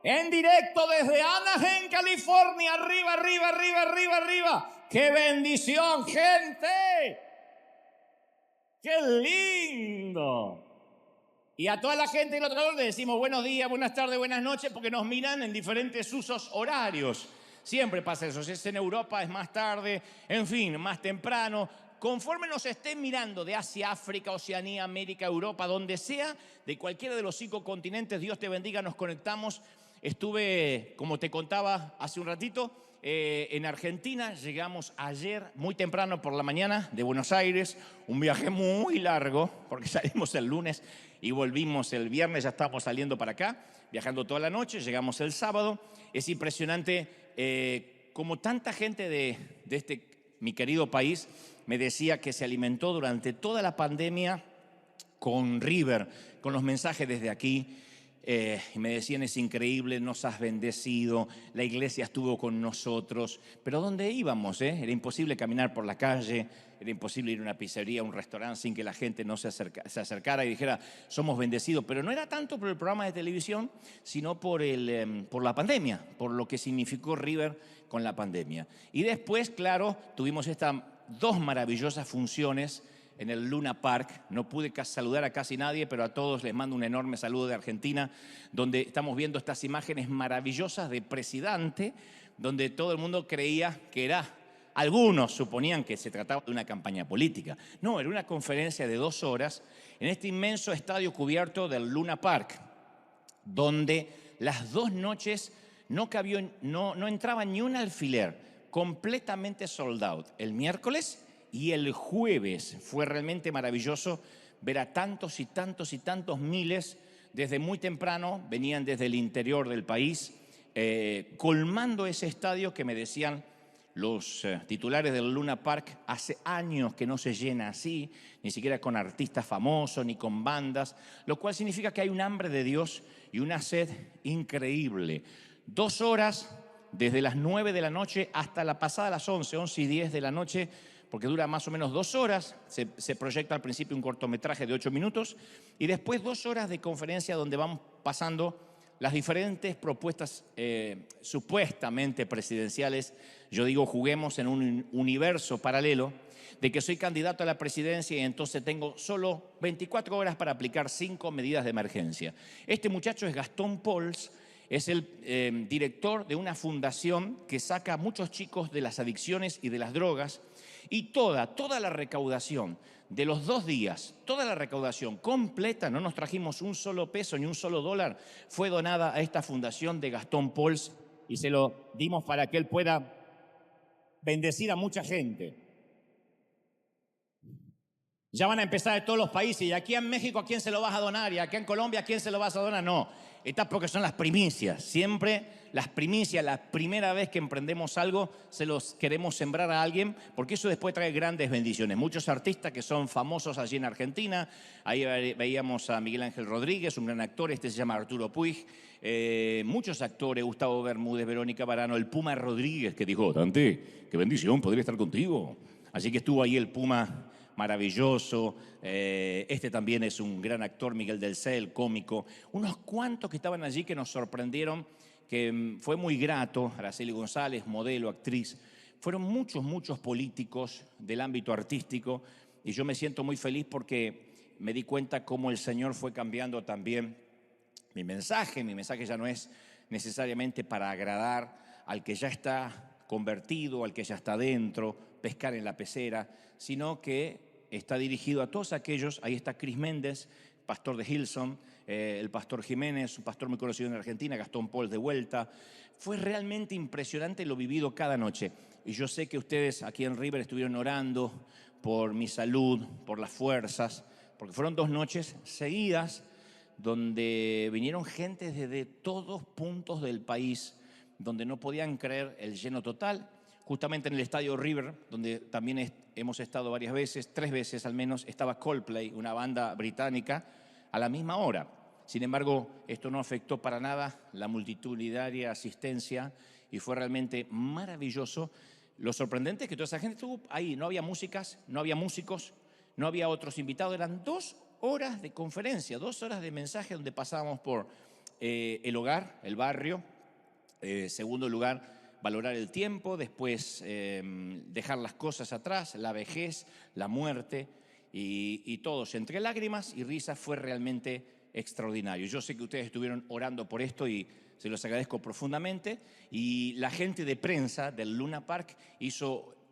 En directo desde Anaheim, California. Arriba, arriba, arriba, arriba, arriba. ¡Qué bendición, gente! ¡Qué lindo! Y a toda la gente del otro lado le decimos buenos días, buenas tardes, buenas noches, porque nos miran en diferentes usos horarios. Siempre pasa eso. Si es en Europa es más tarde, en fin, más temprano. Conforme nos estén mirando de Asia, África, Oceanía, América, Europa, donde sea, de cualquiera de los 5 continentes, Dios te bendiga, nos conectamos. Estuve, como te contaba hace un ratito, en Argentina. Llegamos ayer muy temprano por la mañana de Buenos Aires, un viaje muy largo, porque salimos el lunes y volvimos el viernes, ya estamos saliendo para acá, viajando toda la noche, llegamos el sábado. Es impresionante como tanta gente de mi querido país me decía que se alimentó durante toda la pandemia con River, con los mensajes desde aquí. Y me decían, es increíble, nos has bendecido, la iglesia estuvo con nosotros. Pero ¿dónde íbamos? Era imposible caminar por la calle, era imposible ir a una pizzería, a un restaurante sin que la gente no se acercara y dijera, somos bendecidos. Pero no era tanto por el programa de televisión, sino por la pandemia, por lo que significó River con la pandemia. Y después, claro, tuvimos estas 2 maravillosas funciones en el Luna Park. No pude saludar a casi nadie, pero a todos les mando un enorme saludo de Argentina, donde estamos viendo estas imágenes maravillosas de Presidente, donde todo el mundo creía que era, algunos suponían que se trataba de una campaña política. No, era una conferencia de 2 horas en este inmenso estadio cubierto del Luna Park, donde las 2 noches no entraba ni un alfiler, completamente sold out. El miércoles y el jueves fue realmente maravilloso ver a tantos y tantos y tantos miles desde muy temprano, venían desde el interior del país, colmando ese estadio que me decían los titulares del Luna Park, hace años que no se llena así, ni siquiera con artistas famosos, ni con bandas, lo cual significa que hay un hambre de Dios y una sed increíble. 2 horas, desde las 9 de la noche hasta la pasada las 11 y 10 de la noche, porque dura más o menos 2 horas, se proyecta al principio un cortometraje de 8 minutos y después 2 horas de conferencia donde vamos pasando las diferentes propuestas supuestamente presidenciales. Yo digo, juguemos en un universo paralelo de que soy candidato a la presidencia y entonces tengo solo 24 horas para aplicar 5 medidas de emergencia. Este muchacho es Gastón Pauls, es el director de una fundación que saca a muchos chicos de las adicciones y de las drogas, y toda la recaudación de los 2 días, toda la recaudación completa, no nos trajimos un solo peso ni un solo dólar, fue donada a esta fundación de Gastón Pauls y se lo dimos para que él pueda bendecir a mucha gente. Ya van a empezar de todos los países, y aquí en México ¿a quién se lo vas a donar? Y aquí en Colombia ¿a quién se lo vas a donar? No, estas porque son las primicias. Siempre las primicias, la primera vez que emprendemos algo, se los queremos sembrar a alguien, porque eso después trae grandes bendiciones. Muchos artistas que son famosos allí en Argentina, ahí veíamos a Miguel Ángel Rodríguez, un gran actor, este se llama Arturo Puig, muchos actores, Gustavo Bermúdez, Verónica Varano, el Puma Rodríguez, que dijo, Dante, qué bendición, podría estar contigo. Así que estuvo ahí el Puma, maravilloso. Este también es un gran actor, Miguel del Cel, cómico. Unos cuantos que estaban allí que nos sorprendieron, que fue muy grato. Araceli González, modelo, actriz. Fueron muchos políticos del ámbito artístico y yo me siento muy feliz porque me di cuenta cómo el Señor fue cambiando también mi mensaje. Mi mensaje ya no es necesariamente para agradar al que ya está convertido, al que ya está dentro, pescar en la pecera, sino que está dirigido a todos aquellos. Ahí está Chris Méndez, pastor de Hillsong, el pastor Jiménez, un pastor muy conocido en Argentina, Gastón Pauls de vuelta. Fue realmente impresionante lo vivido cada noche. Y yo sé que ustedes aquí en River estuvieron orando por mi salud, por las fuerzas, porque fueron 2 noches seguidas donde vinieron gente desde todos puntos del país, donde no podían creer el lleno total. Justamente en el estadio River, donde también hemos estado varias veces, 3 veces al menos, estaba Coldplay, una banda británica, a la misma hora. Sin embargo, esto no afectó para nada la multitudinaria asistencia y fue realmente maravilloso. Lo sorprendente es que toda esa gente estuvo ahí, no había músicas, no había músicos, no había otros invitados, eran 2 horas de conferencia, 2 horas de mensaje donde pasábamos por el hogar, el barrio. Segundo lugar, valorar el tiempo. Después, dejar las cosas atrás, la vejez, la muerte y todos. Entre lágrimas y risas fue realmente extraordinario. Yo sé que ustedes estuvieron orando por esto y se los agradezco profundamente. Y la gente de prensa del Luna Park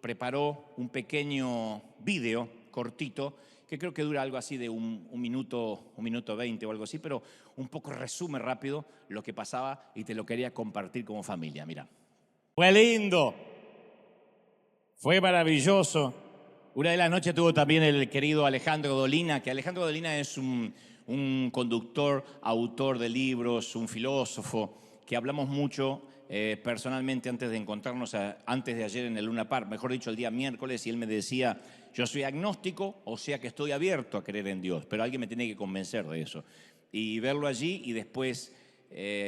preparó un pequeño video cortito que creo que dura algo así de un minuto 20 o algo así, pero un poco resume rápido lo que pasaba y te lo quería compartir como familia. Mira. Fue lindo, fue maravilloso. Una de las noches tuvo también el querido Alejandro Dolina, que Alejandro Dolina es un conductor, autor de libros, un filósofo, que hablamos mucho personalmente antes de encontrarnos, antes de ayer en el Luna Park, mejor dicho, el día miércoles, y él me decía, yo soy agnóstico, o sea que estoy abierto a creer en Dios, pero alguien me tiene que convencer de eso. Y verlo allí y después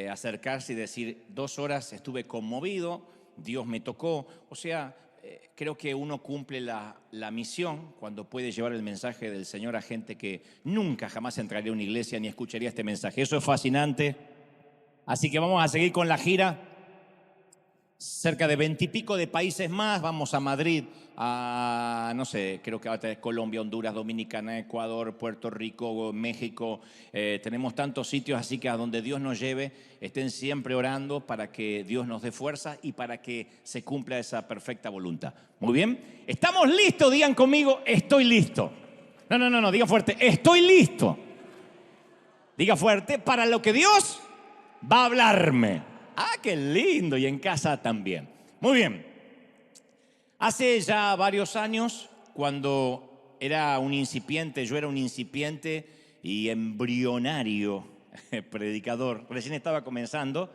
acercarse y decir, 2 horas estuve conmovido, Dios me tocó, o sea, creo que uno cumple la misión cuando puede llevar el mensaje del Señor a gente que nunca jamás entraría a una iglesia ni escucharía este mensaje. Eso es fascinante. Así que vamos a seguir con la gira. Cerca de 20 y pico de países más. Vamos a Madrid, a, no sé, creo que va a tener Colombia, Honduras, Dominicana, Ecuador, Puerto Rico, México. Tenemos tantos sitios, así que a donde Dios nos lleve, estén siempre orando para que Dios nos dé fuerza y para que se cumpla esa perfecta voluntad. Muy bien. ¿Estamos listos? Digan conmigo, estoy listo. No, digan fuerte, estoy listo. Diga fuerte, para lo que Dios va a hablarme. Ah, qué lindo, y en casa también. Muy bien. Hace ya varios años, cuando era un incipiente, yo era un incipiente y embrionario predicador, recién estaba comenzando,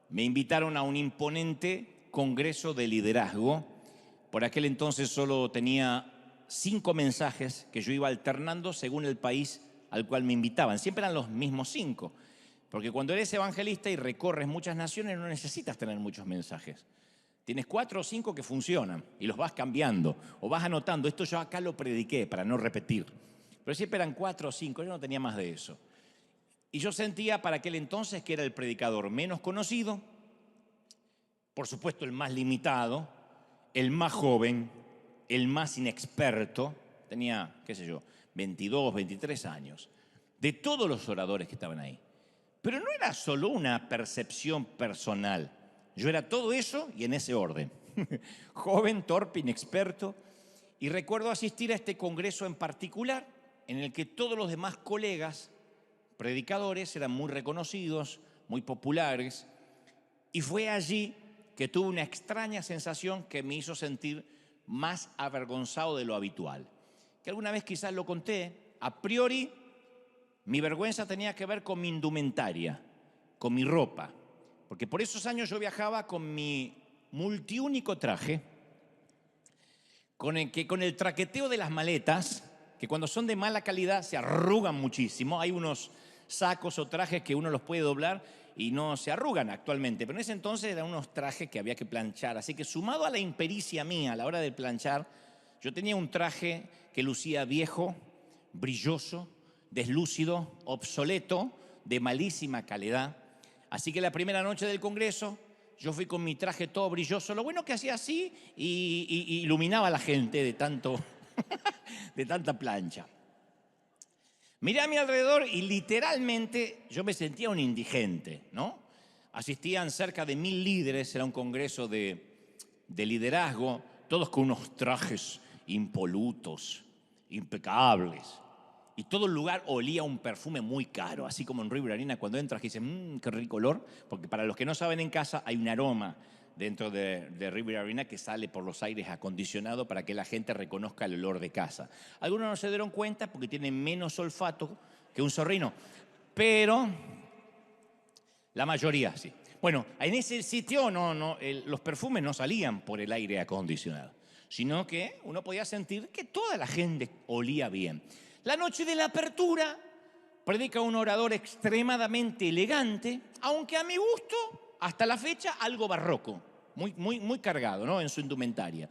me invitaron a un imponente congreso de liderazgo. Por aquel entonces solo tenía 5 mensajes que yo iba alternando según el país al cual me invitaban. Siempre eran los mismos 5. Porque cuando eres evangelista y recorres muchas naciones no necesitas tener muchos mensajes. Tienes 4 o 5 que funcionan y los vas cambiando o vas anotando. Esto yo acá lo prediqué para no repetir. Pero siempre eran 4 o 5, yo no tenía más de eso. Y yo sentía para aquel entonces que era el predicador menos conocido, por supuesto el más limitado, el más joven, el más inexperto. Tenía, qué sé yo, 22, 23 años. De todos los oradores que estaban ahí. Pero no era solo una percepción personal. Yo era todo eso y en ese orden. Joven, torpe, inexperto. Y recuerdo asistir a este congreso en particular, en el que todos los demás colegas, predicadores, eran muy reconocidos, muy populares. Y fue allí que tuve una extraña sensación que me hizo sentir más avergonzado de lo habitual. Que alguna vez quizás lo conté, a priori. Mi vergüenza tenía que ver con mi indumentaria, con mi ropa, porque por esos años yo viajaba con mi multiúnico traje, con el traqueteo de las maletas, que cuando son de mala calidad se arrugan muchísimo. Hay unos sacos o trajes que uno los puede doblar y no se arrugan actualmente, pero en ese entonces eran unos trajes que había que planchar, así que sumado a la impericia mía a la hora de planchar, yo tenía un traje que lucía viejo, brilloso, deslúcido, obsoleto, de malísima calidad. Así que la primera noche del congreso yo fui con mi traje todo brilloso. Lo bueno que hacía así y iluminaba a la gente de tanta plancha. Miré a mi alrededor y literalmente yo me sentía un indigente, ¿no? Asistían cerca de 1000 líderes, era un congreso de liderazgo, todos con unos trajes impolutos, impecables. Y todo el lugar olía a un perfume muy caro, así como en River Arena cuando entras y dices, qué rico olor, porque para los que no saben en casa hay un aroma dentro de River Arena que sale por los aires acondicionados para que la gente reconozca el olor de casa. Algunos no se dieron cuenta porque tienen menos olfato que un zorrino, pero la mayoría sí. Bueno, en ese sitio los perfumes no salían por el aire acondicionado, sino que uno podía sentir que toda la gente olía bien. La noche de la apertura predica un orador extremadamente elegante, aunque a mi gusto, hasta la fecha, algo barroco, muy cargado, ¿no? En su indumentaria.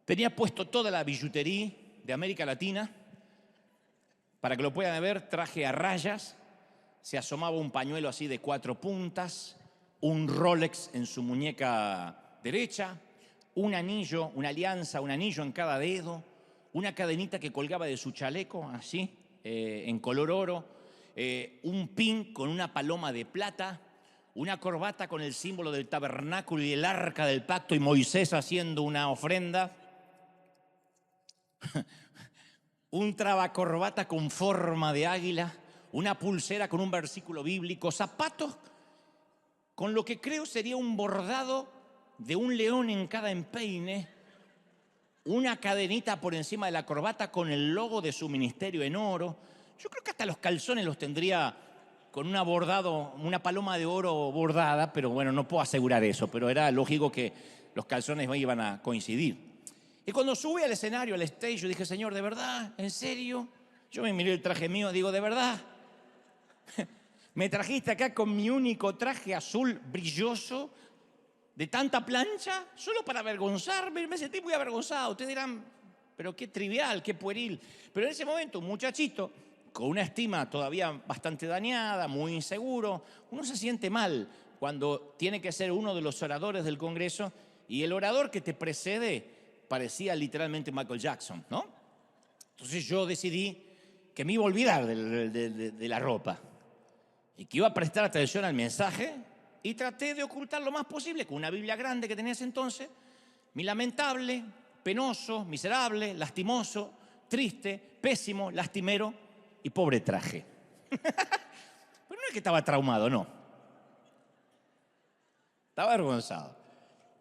Tenía puesto toda la billutería de América Latina, para que lo puedan ver, traje a rayas, se asomaba un pañuelo así de 4 puntas, un Rolex en su muñeca derecha, un anillo, una alianza, un anillo en cada dedo, una cadenita que colgaba de su chaleco, así, en color oro, un pin con una paloma de plata, una corbata con el símbolo del tabernáculo y el arca del pacto y Moisés haciendo una ofrenda, un trabacorbata con forma de águila, una pulsera con un versículo bíblico, zapatos con lo que creo sería un bordado de un león en cada empeine, una cadenita por encima de la corbata con el logo de su ministerio en oro. Yo creo que hasta los calzones los tendría con una paloma de oro bordada, pero bueno, no puedo asegurar eso, pero era lógico que los calzones iban a coincidir. Y cuando sube al escenario, al stage, yo dije, Señor, ¿de verdad? ¿En serio? Yo me miré el traje mío, digo, ¿de verdad? Me trajiste acá con mi único traje azul brilloso, de tanta plancha, solo para avergonzarme. Me sentí muy avergonzado. Ustedes dirán, pero qué trivial, qué pueril. Pero en ese momento, un muchachito con una estima todavía bastante dañada, muy inseguro, uno se siente mal cuando tiene que ser uno de los oradores del Congreso y el orador que te precede parecía literalmente Michael Jackson, ¿no? Entonces yo decidí que me iba a olvidar de la ropa y que iba a prestar atención al mensaje y traté de ocultar lo más posible con una Biblia grande que tenía ese entonces, mi lamentable, penoso, miserable, lastimoso, triste, pésimo, lastimero y pobre traje. Pero no es que estaba traumado, no. Estaba avergonzado.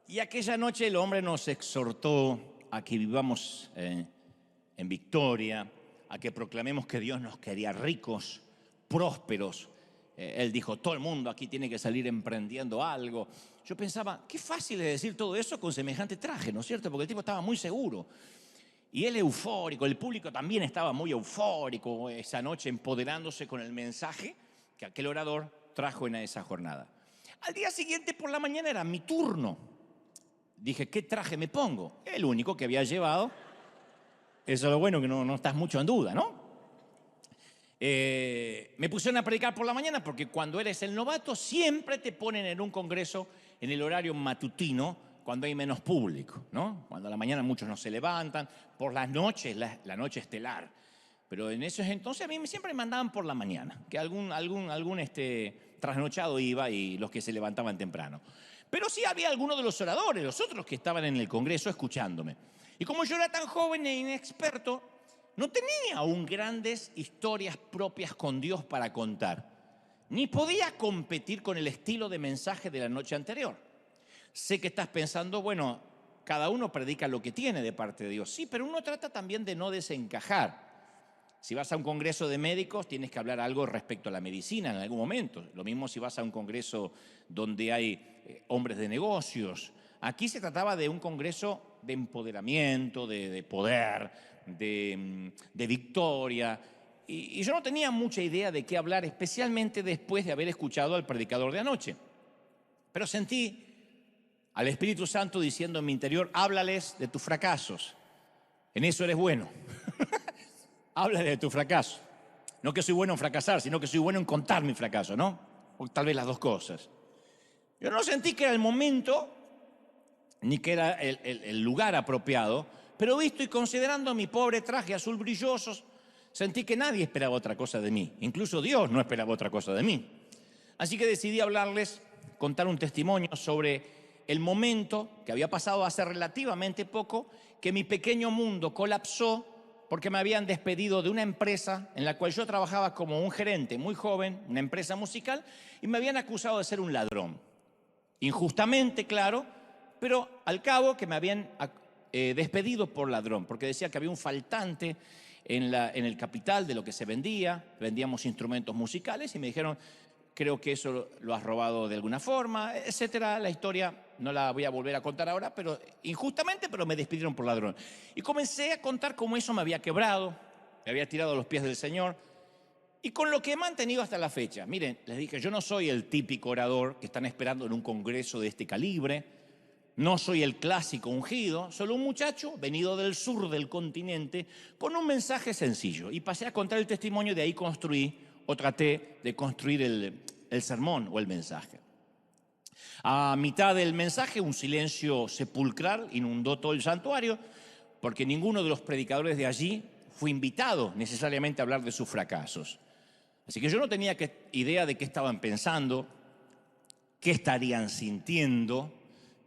Y aquella noche el hombre nos exhortó a que vivamos en victoria, a que proclamemos que Dios nos quería ricos, prósperos. Él dijo, todo el mundo aquí tiene que salir emprendiendo algo. Yo pensaba, qué fácil es decir todo eso con semejante traje, ¿no es cierto? Porque el tipo estaba muy seguro. Y él eufórico, el público también estaba muy eufórico esa noche, empoderándose con el mensaje que aquel orador trajo en esa jornada. Al día siguiente por la mañana era mi turno. Dije, ¿qué traje me pongo? El único que había llevado. Eso es lo bueno, que no estás mucho en duda, ¿no? Me pusieron a predicar por la mañana porque cuando eres el novato siempre te ponen en un congreso en el horario matutino cuando hay menos público, ¿no? Cuando a la mañana muchos no se levantan, por las noches, la noche estelar. Pero en esos entonces a mí siempre me mandaban por la mañana, que algún trasnochado iba y los que se levantaban temprano. Pero sí había algunos de los oradores, los otros que estaban en el congreso escuchándome. Y como yo era tan joven e inexperto, no tenía aún grandes historias propias con Dios para contar, ni podía competir con el estilo de mensaje de la noche anterior. Sé que estás pensando, bueno, cada uno predica lo que tiene de parte de Dios. Sí, pero uno trata también de no desencajar. Si vas a un congreso de médicos, tienes que hablar algo respecto a la medicina en algún momento. Lo mismo si vas a un congreso donde hay hombres de negocios. Aquí se trataba de un congreso de empoderamiento, de poder, de victoria. Y yo no tenía mucha idea de qué hablar, especialmente después de haber escuchado al predicador de anoche. Pero sentí al Espíritu Santo diciendo en mi interior, háblales de tus fracasos. En eso eres bueno. Háblales de tu fracaso. No que soy bueno en fracasar, sino que soy bueno en contar mi fracaso, ¿no? O tal vez las dos cosas. Yo no sentí que era el momento, ni que era el lugar apropiado, pero visto y considerando mi pobre traje azul brilloso, sentí que nadie esperaba otra cosa de mí. Incluso Dios no esperaba otra cosa de mí. Así que decidí hablarles, contar un testimonio sobre el momento que había pasado hace relativamente poco, que mi pequeño mundo colapsó porque me habían despedido de una empresa en la cual yo trabajaba como un gerente muy joven, una empresa musical, y me habían acusado de ser un ladrón. Injustamente, claro, pero al cabo que me habían despedido por ladrón, porque decía que había un faltante en el capital de lo que se vendía, vendíamos instrumentos musicales, y me dijeron, creo que eso lo has robado de alguna forma, etcétera. La historia no la voy a volver a contar ahora, pero injustamente, pero me despidieron por ladrón. Y comencé a contar cómo eso me había quebrado, me había tirado a los pies del Señor, y con lo que he mantenido hasta la fecha. Miren, les dije, yo no soy el típico orador que están esperando en un congreso de este calibre, no soy el clásico ungido, solo un muchacho venido del sur del continente con un mensaje sencillo. Y pasé a contar el testimonio y de ahí construí o traté de construir el sermón o el mensaje. A mitad del mensaje, un silencio sepulcral inundó todo el santuario, porque ninguno de los predicadores de allí fue invitado necesariamente a hablar de sus fracasos. Así que yo no tenía idea de qué estaban pensando, qué estarían sintiendo,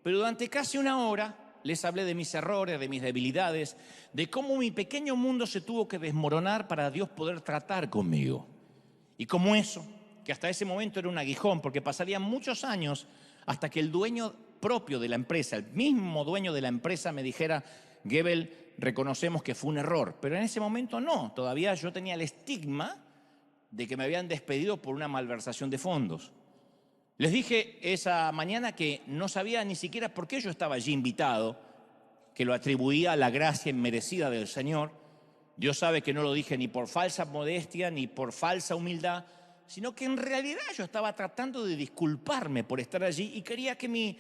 pero durante casi una hora les hablé de mis errores, de mis debilidades, de cómo mi pequeño mundo se tuvo que desmoronar para Dios poder tratar conmigo. Y como eso, que hasta ese momento era un aguijón, porque pasarían muchos años hasta que el dueño propio de la empresa, el mismo dueño de la empresa, me dijera: Gebel, reconocemos que fue un error. Pero en ese momento no, todavía yo tenía el estigma de que me habían despedido por una malversación de fondos. Les dije esa mañana que no sabía ni siquiera por qué yo estaba allí invitado, que lo atribuía a la gracia inmerecida del Señor. Dios sabe que no lo dije ni por falsa modestia ni por falsa humildad, sino que en realidad yo estaba tratando de disculparme por estar allí y quería que mi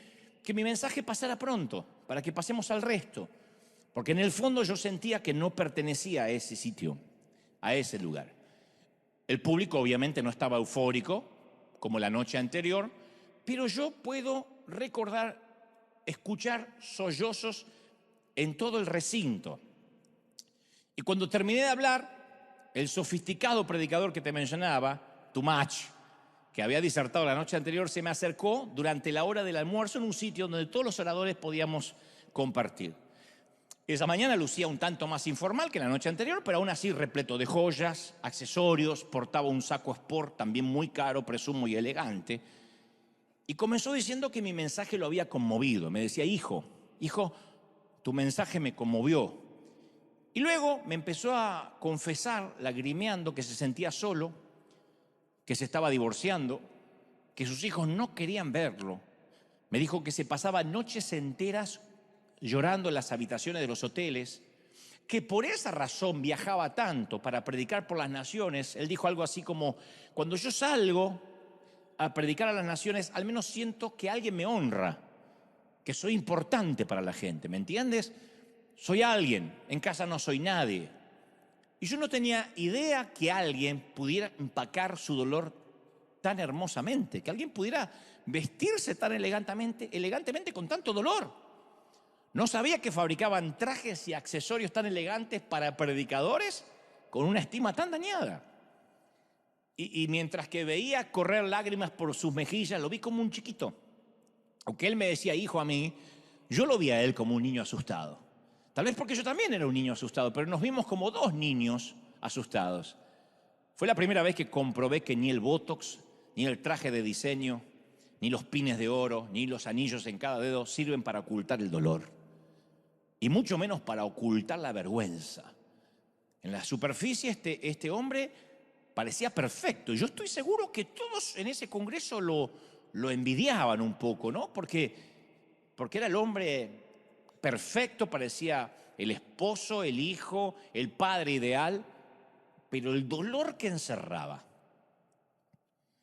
mensaje pasara pronto, para que pasemos al resto. Porque en el fondo yo sentía que no pertenecía a ese sitio, a ese lugar. El público obviamente no estaba eufórico, como la noche anterior, pero yo puedo recordar, escuchar sollozos en todo el recinto. Y cuando terminé de hablar, el sofisticado predicador que te mencionaba, Tumach, que había disertado la noche anterior, se me acercó durante la hora del almuerzo en un sitio donde todos los oradores podíamos compartir. Esa mañana lucía un tanto más informal que la noche anterior, pero aún así repleto de joyas, accesorios, portaba un saco sport también muy caro, presumo, y elegante. Y comenzó diciendo que mi mensaje lo había conmovido. Me decía: hijo, tu mensaje me conmovió. Y luego me empezó a confesar, lagrimeando, que se sentía solo, que se estaba divorciando, que sus hijos no querían verlo. Me dijo que se pasaba noches enteras llorando en las habitaciones de los hoteles, que por esa razón viajaba tanto para predicar por las naciones. Él dijo algo así como: cuando yo salgo a predicar a las naciones, al menos siento que alguien me honra, que soy importante para la gente, ¿me entiendes? Soy alguien, en casa no soy nadie. Y yo no tenía idea que alguien pudiera empacar su dolor tan hermosamente, que alguien pudiera vestirse tan elegantemente con tanto dolor. No sabía que fabricaban trajes y accesorios tan elegantes para predicadores con una estima tan dañada. Y mientras que veía correr lágrimas por sus mejillas, lo vi como un chiquito. Aunque él me decía hijo a mí, yo lo vi a él como un niño asustado. Tal vez porque yo también era un niño asustado, pero nos vimos como dos niños asustados. Fue la primera vez que comprobé que ni el botox, ni el traje de diseño, ni los pines de oro, ni los anillos en cada dedo sirven para ocultar el dolor. Y mucho menos para ocultar la vergüenza. En la superficie este hombre parecía perfecto. Yo estoy seguro que todos en ese congreso lo envidiaban un poco, ¿no? Porque era el hombre perfecto, parecía el esposo, el hijo, el padre ideal, pero el dolor que encerraba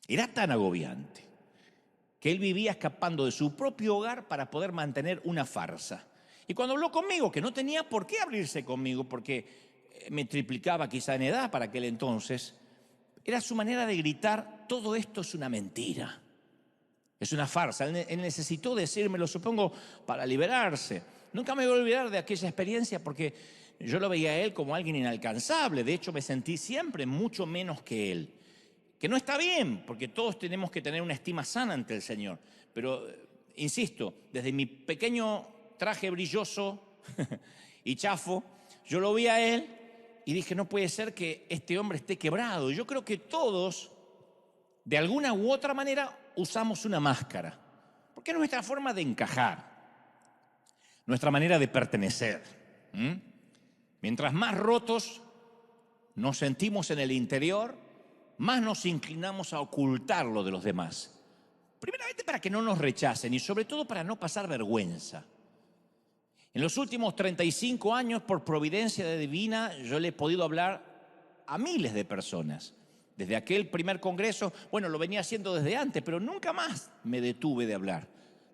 era tan agobiante que él vivía escapando de su propio hogar para poder mantener una farsa. Y cuando habló conmigo, que no tenía por qué abrirse conmigo, porque me triplicaba quizá en edad para aquel entonces, era su manera de gritar: todo esto es una mentira, es una farsa. Él necesitó decírmelo, supongo, para liberarse. Nunca me voy a olvidar de aquella experiencia, porque yo lo veía a él como alguien inalcanzable. De hecho, me sentí siempre mucho menos que él. Que no está bien, porque todos tenemos que tener una estima sana ante el Señor. Pero, insisto, desde mi pequeño traje brilloso y chafo, yo lo vi a él y dije: no puede ser que este hombre esté quebrado. Yo creo que todos, de alguna u otra manera, usamos una máscara, porque es nuestra forma de encajar, nuestra manera de pertenecer. Mientras más rotos nos sentimos en el interior, más nos inclinamos a ocultarlo de los demás. Primeramente para que no nos rechacen y sobre todo para no pasar vergüenza. En los últimos 35 años, por providencia divina, yo le he podido hablar a miles de personas. Desde aquel primer congreso, bueno, lo venía haciendo desde antes, pero nunca más me detuve de hablar.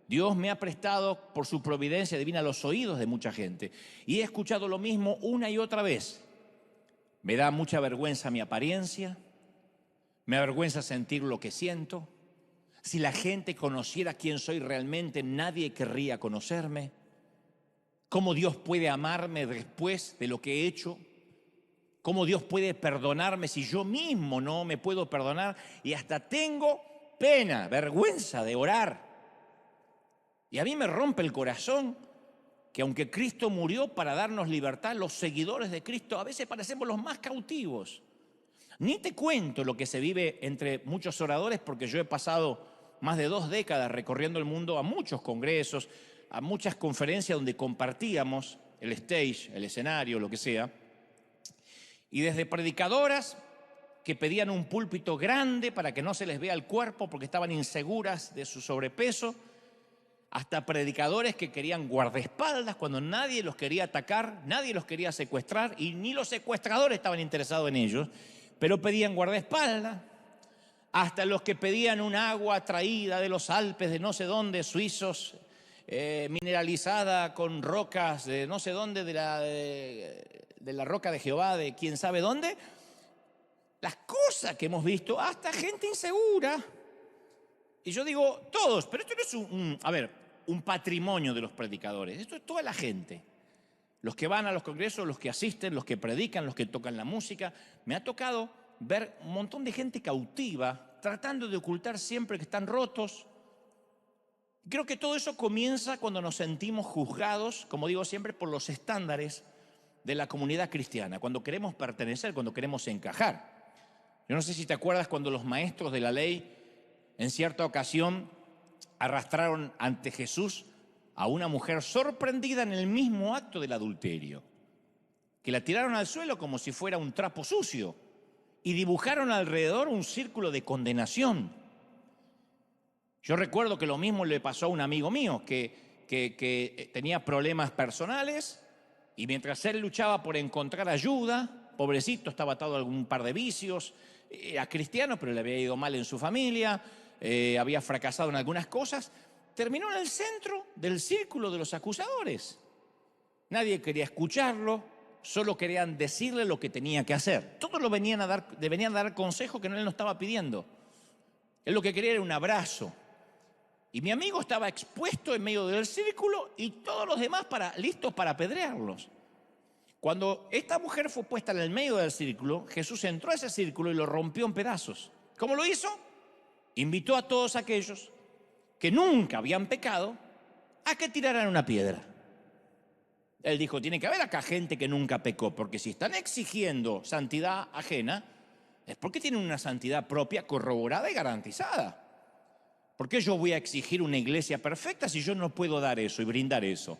Dios me ha prestado por su providencia divina los oídos de mucha gente y he escuchado lo mismo una y otra vez. Me da mucha vergüenza mi apariencia, Me avergüenza sentir lo que siento. Si la gente conociera quién soy realmente, nadie querría conocerme. ¿Cómo Dios puede amarme después de lo que he hecho? ¿Cómo Dios puede perdonarme si yo mismo no me puedo perdonar? Y hasta tengo pena, vergüenza de orar. Y a mí me rompe el corazón que aunque Cristo murió para darnos libertad, los seguidores de Cristo a veces parecemos los más cautivos. Ni te cuento lo que se vive entre muchos oradores, porque yo he pasado más de 2 décadas recorriendo el mundo a muchos congresos, a muchas conferencias donde compartíamos el stage, el escenario, lo que sea. Y desde predicadoras que pedían un púlpito grande para que no se les vea el cuerpo porque estaban inseguras de su sobrepeso, hasta predicadores que querían guardaespaldas cuando nadie los quería atacar, nadie los quería secuestrar y ni los secuestradores estaban interesados en ellos, pero pedían guardaespaldas, hasta los que pedían un agua traída de los Alpes de no sé dónde, suizos, mineralizada con rocas de no sé dónde, de la roca de Jehová, de quién sabe dónde. Las cosas que hemos visto, hasta gente insegura. Y yo digo, todos, pero esto no es un patrimonio de los predicadores, esto es toda la gente. Los que van a los congresos, los que asisten, los que predican, los que tocan la música. Me ha tocado ver un montón de gente cautiva, tratando de ocultar siempre que están rotos. Creo que todo eso comienza cuando nos sentimos juzgados, como digo siempre, por los estándares de la comunidad cristiana, cuando queremos pertenecer, cuando queremos encajar. Yo no sé si te acuerdas cuando los maestros de la ley en cierta ocasión arrastraron ante Jesús a una mujer sorprendida en el mismo acto del adulterio, que la tiraron al suelo como si fuera un trapo sucio y dibujaron alrededor un círculo de condenación. Yo recuerdo que lo mismo le pasó a un amigo mío que tenía problemas personales y mientras él luchaba por encontrar ayuda, pobrecito, estaba atado a algún par de vicios, era cristiano pero le había ido mal en su familia, había fracasado en algunas cosas, terminó en el centro del círculo de los acusadores. Nadie quería escucharlo, solo querían decirle lo que tenía que hacer. Todos le venían a dar consejos que él no estaba pidiendo. Él lo que quería era un abrazo. Y mi amigo estaba expuesto en medio del círculo y todos los demás listos para apedrearlos. Cuando esta mujer fue puesta en el medio del círculo, Jesús entró a ese círculo y lo rompió en pedazos. ¿Cómo lo hizo? Invitó a todos aquellos que nunca habían pecado a que tiraran una piedra. Él dijo, tiene que haber acá gente que nunca pecó, porque si están exigiendo santidad ajena, es porque tienen una santidad propia corroborada y garantizada. ¿Por qué yo voy a exigir una iglesia perfecta si yo no puedo dar eso y brindar eso?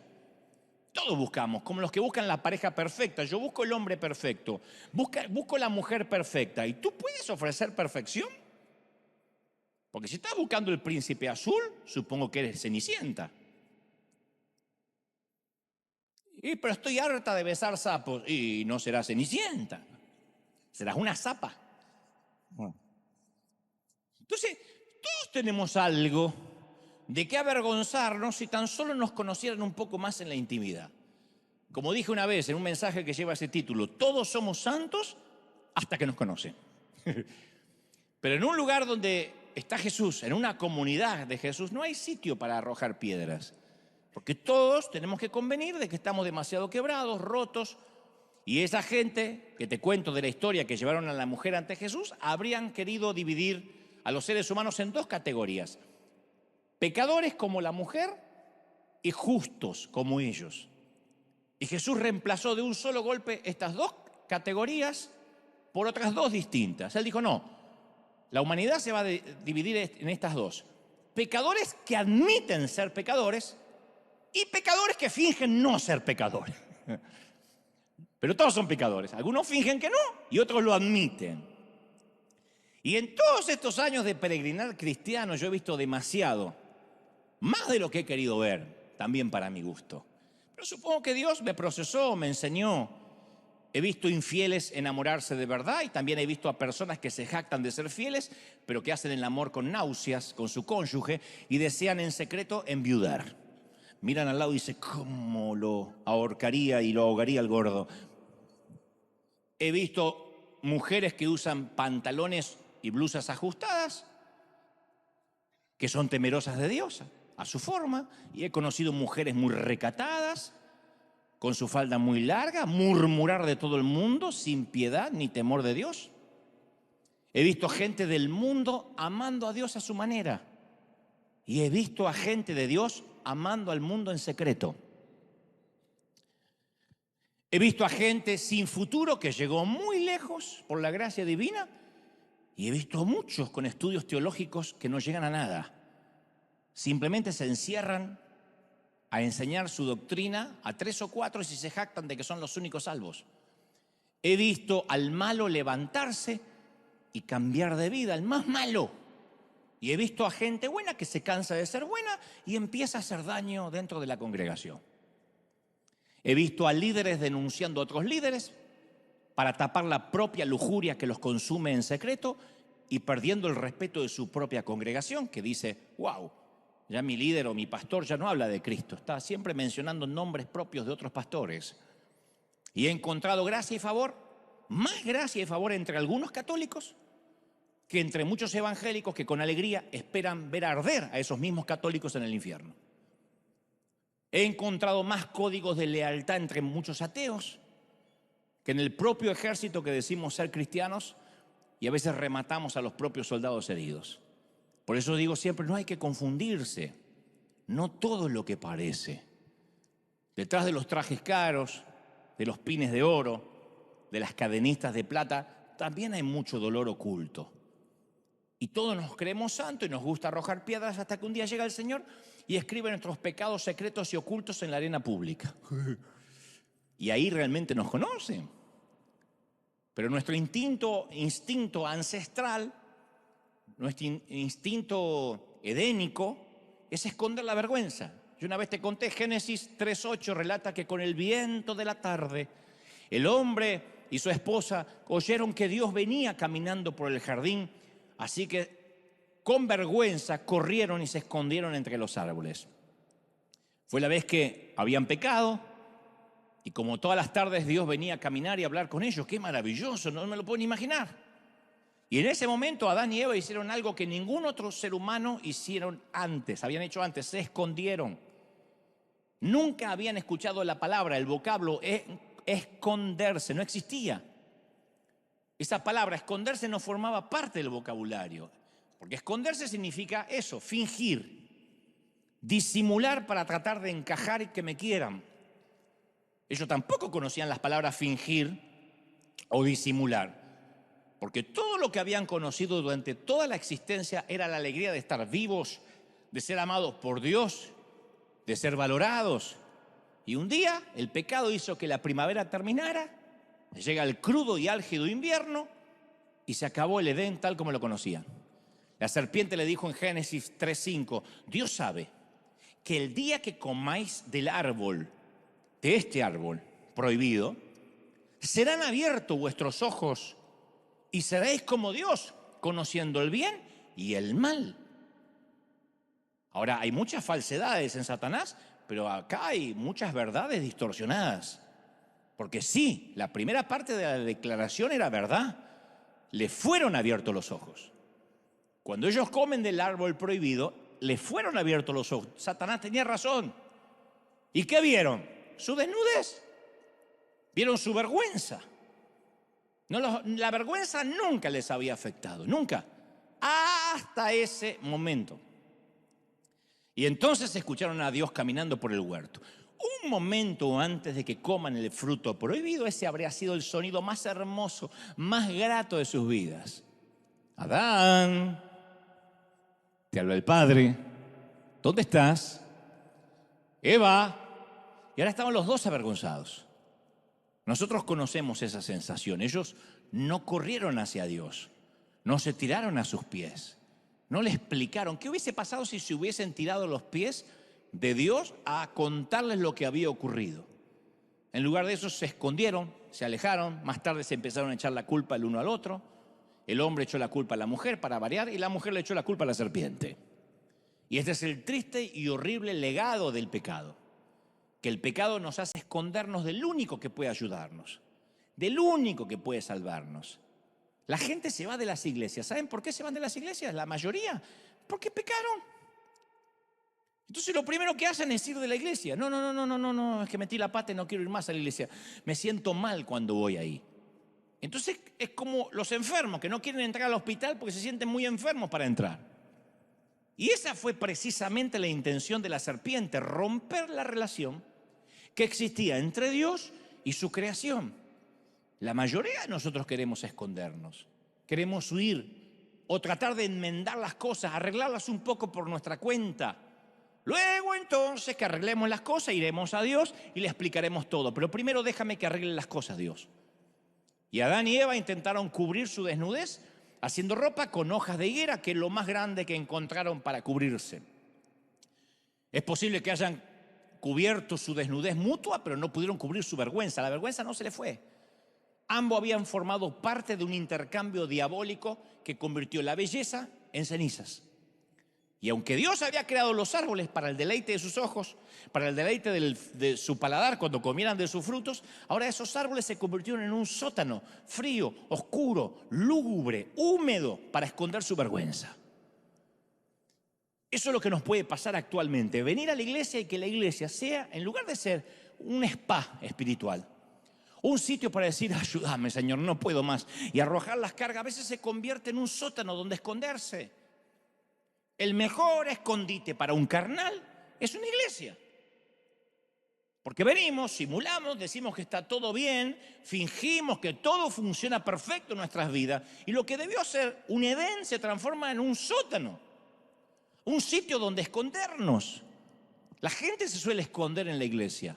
Todos buscamos, como los que buscan la pareja perfecta. Yo busco el hombre perfecto, busco la mujer perfecta. ¿Y tú puedes ofrecer perfección? Porque si estás buscando el príncipe azul, supongo que eres Cenicienta. Pero estoy harta de besar sapos. Y no serás Cenicienta, serás una zapa. Entonces, todos tenemos algo de qué avergonzarnos si tan solo nos conocieran un poco más en la intimidad. Como dije una vez en un mensaje que lleva ese título, todos somos santos hasta que nos conocen. Pero en un lugar donde está Jesús, en una comunidad de Jesús, no hay sitio para arrojar piedras. Porque todos tenemos que convenir de que estamos demasiado quebrados, rotos. Y esa gente, que te cuento de la historia que llevaron a la mujer ante Jesús, habrían querido dividir a los seres humanos en 2 categorías. Pecadores como la mujer y justos como ellos. Y Jesús reemplazó de un solo golpe estas 2 categorías por otras 2 distintas. Él dijo, no, la humanidad se va a dividir en estas 2. Pecadores que admiten ser pecadores y pecadores que fingen no ser pecadores. Pero todos son pecadores. Algunos fingen que no y otros lo admiten. Y en todos estos años de peregrinar cristiano yo he visto demasiado, más de lo que he querido ver, también para mi gusto. Pero supongo que Dios me procesó, me enseñó. He visto infieles enamorarse de verdad y también he visto a personas que se jactan de ser fieles, pero que hacen el amor con náuseas, con su cónyuge y desean en secreto enviudar. Miran al lado y dicen, ¿cómo lo ahorcaría y lo ahogaría el gordo? He visto mujeres que usan pantalones y blusas ajustadas, que son temerosas de Dios a su forma, y he conocido mujeres muy recatadas, con su falda muy larga, murmurar de todo el mundo sin piedad ni temor de Dios. He visto gente del mundo amando a Dios a su manera, y he visto a gente de Dios amando al mundo en secreto. He visto a gente sin futuro que llegó muy lejos por la gracia divina, y he visto a muchos con estudios teológicos que no llegan a nada. Simplemente se encierran a enseñar su doctrina a 3 o 4 y si se jactan de que son los únicos salvos. He visto al malo levantarse y cambiar de vida, al más malo. Y he visto a gente buena que se cansa de ser buena y empieza a hacer daño dentro de la congregación. He visto a líderes denunciando a otros líderes para tapar la propia lujuria que los consume en secreto y perdiendo el respeto de su propia congregación, que dice, wow, ya mi líder o mi pastor ya no habla de Cristo, está siempre mencionando nombres propios de otros pastores. Y he encontrado gracia y favor, más gracia y favor entre algunos católicos que entre muchos evangélicos que con alegría esperan ver arder a esos mismos católicos en el infierno. He encontrado más códigos de lealtad entre muchos ateos que en el propio ejército que decimos ser cristianos y a veces rematamos a los propios soldados heridos. Por eso digo siempre, no hay que confundirse. No todo es lo que parece. Detrás de los trajes caros, de los pines de oro, de las cadenistas de plata, también hay mucho dolor oculto. Y todos nos creemos santos y nos gusta arrojar piedras hasta que un día llega el Señor y escribe nuestros pecados secretos y ocultos en la arena pública. Y ahí realmente nos conocen. Pero nuestro instinto ancestral, nuestro instinto edénico, es esconder la vergüenza. Yo una vez te conté, Génesis 3:8 relata que con el viento de la tarde, el hombre y su esposa oyeron que Dios venía caminando por el jardín, así que con vergüenza corrieron y se escondieron entre los árboles. Fue la vez que habían pecado y como todas las tardes Dios venía a caminar y a hablar con ellos. ¡Qué maravilloso! No me lo pueden imaginar. Y en ese momento Adán y Eva hicieron algo que ningún otro ser humano habían hecho antes, se escondieron. Nunca habían escuchado la palabra, el vocablo esconderse, no existía. Esa palabra, esconderse, no formaba parte del vocabulario. Porque esconderse significa eso, fingir, disimular para tratar de encajar y que me quieran. Ellos tampoco conocían las palabras fingir o disimular. Porque todo lo que habían conocido durante toda la existencia era la alegría de estar vivos, de ser amados por Dios, de ser valorados. Y un día el pecado hizo que la primavera terminara, llega el crudo y álgido invierno y se acabó el Edén tal como lo conocían. La serpiente le dijo en Génesis 3:5, Dios sabe que el día que comáis del árbol, de este árbol prohibido, serán abiertos vuestros ojos y seréis como Dios, conociendo el bien y el mal. Ahora, hay muchas falsedades en Satanás, pero acá hay muchas verdades distorsionadas. Porque sí, la primera parte de la declaración era verdad. Le fueron abiertos los ojos. Cuando ellos comen del árbol prohibido, le fueron abiertos los ojos. Satanás tenía razón. ¿Y qué vieron? Su desnudez. Vieron su vergüenza. La vergüenza nunca les había afectado, nunca. Hasta ese momento. Y entonces escucharon a Dios caminando por el huerto. Un momento antes de que coman el fruto prohibido, ese habría sido el sonido más hermoso, más grato de sus vidas. Adán, te habla el Padre, ¿dónde estás? Eva, y ahora estaban los dos avergonzados. Nosotros conocemos esa sensación. Ellos no corrieron hacia Dios, no se tiraron a sus pies, no le explicaron qué hubiese pasado si se hubiesen tirado a los pies de Dios a contarles lo que había ocurrido. En lugar de eso se escondieron, se alejaron, más tarde se empezaron a echar la culpa el uno al otro. El hombre echó la culpa a la mujer para variar y la mujer le echó la culpa a la serpiente. Y este es el triste y horrible legado del pecado. Que el pecado nos hace escondernos del único que puede ayudarnos, del único que puede salvarnos. La gente se va de las iglesias. ¿Saben por qué se van de las iglesias? La mayoría. Porque pecaron. Entonces lo primero que hacen es ir de la iglesia. No, es que metí la pata y no quiero ir más a la iglesia. Me siento mal cuando voy ahí. Entonces es como los enfermos que no quieren entrar al hospital porque se sienten muy enfermos para entrar. Y esa fue precisamente la intención de la serpiente, romper la relación que existía entre Dios y su creación. La mayoría de nosotros queremos escondernos, queremos huir o tratar de enmendar las cosas, arreglarlas un poco por nuestra cuenta. Luego entonces que arreglemos las cosas, iremos a Dios y le explicaremos todo. Pero primero déjame que arregle las cosas, Dios. Y Adán y Eva intentaron cubrir su desnudez haciendo ropa con hojas de higuera, que es lo más grande que encontraron para cubrirse. Es posible que hayan cubierto su desnudez mutua, pero no pudieron cubrir su vergüenza. La vergüenza no se le fue. Ambos habían formado parte de un intercambio diabólico que convirtió la belleza en cenizas. Y aunque Dios había creado los árboles para el deleite de sus ojos, para el deleite de su paladar cuando comieran de sus frutos, ahora esos árboles se convirtieron en un sótano frío, oscuro, lúgubre, húmedo para esconder su vergüenza. Eso es lo que nos puede pasar actualmente, venir a la iglesia y que la iglesia sea, en lugar de ser un spa espiritual, un sitio para decir, ayúdame Señor, no puedo más, y arrojar las cargas, a veces se convierte en un sótano donde esconderse. El mejor escondite para un carnal es una iglesia. Porque venimos, simulamos, decimos que está todo bien, fingimos que todo funciona perfecto en nuestras vidas, y lo que debió ser un Edén se transforma en un sótano, un sitio donde escondernos. La gente se suele esconder en la iglesia,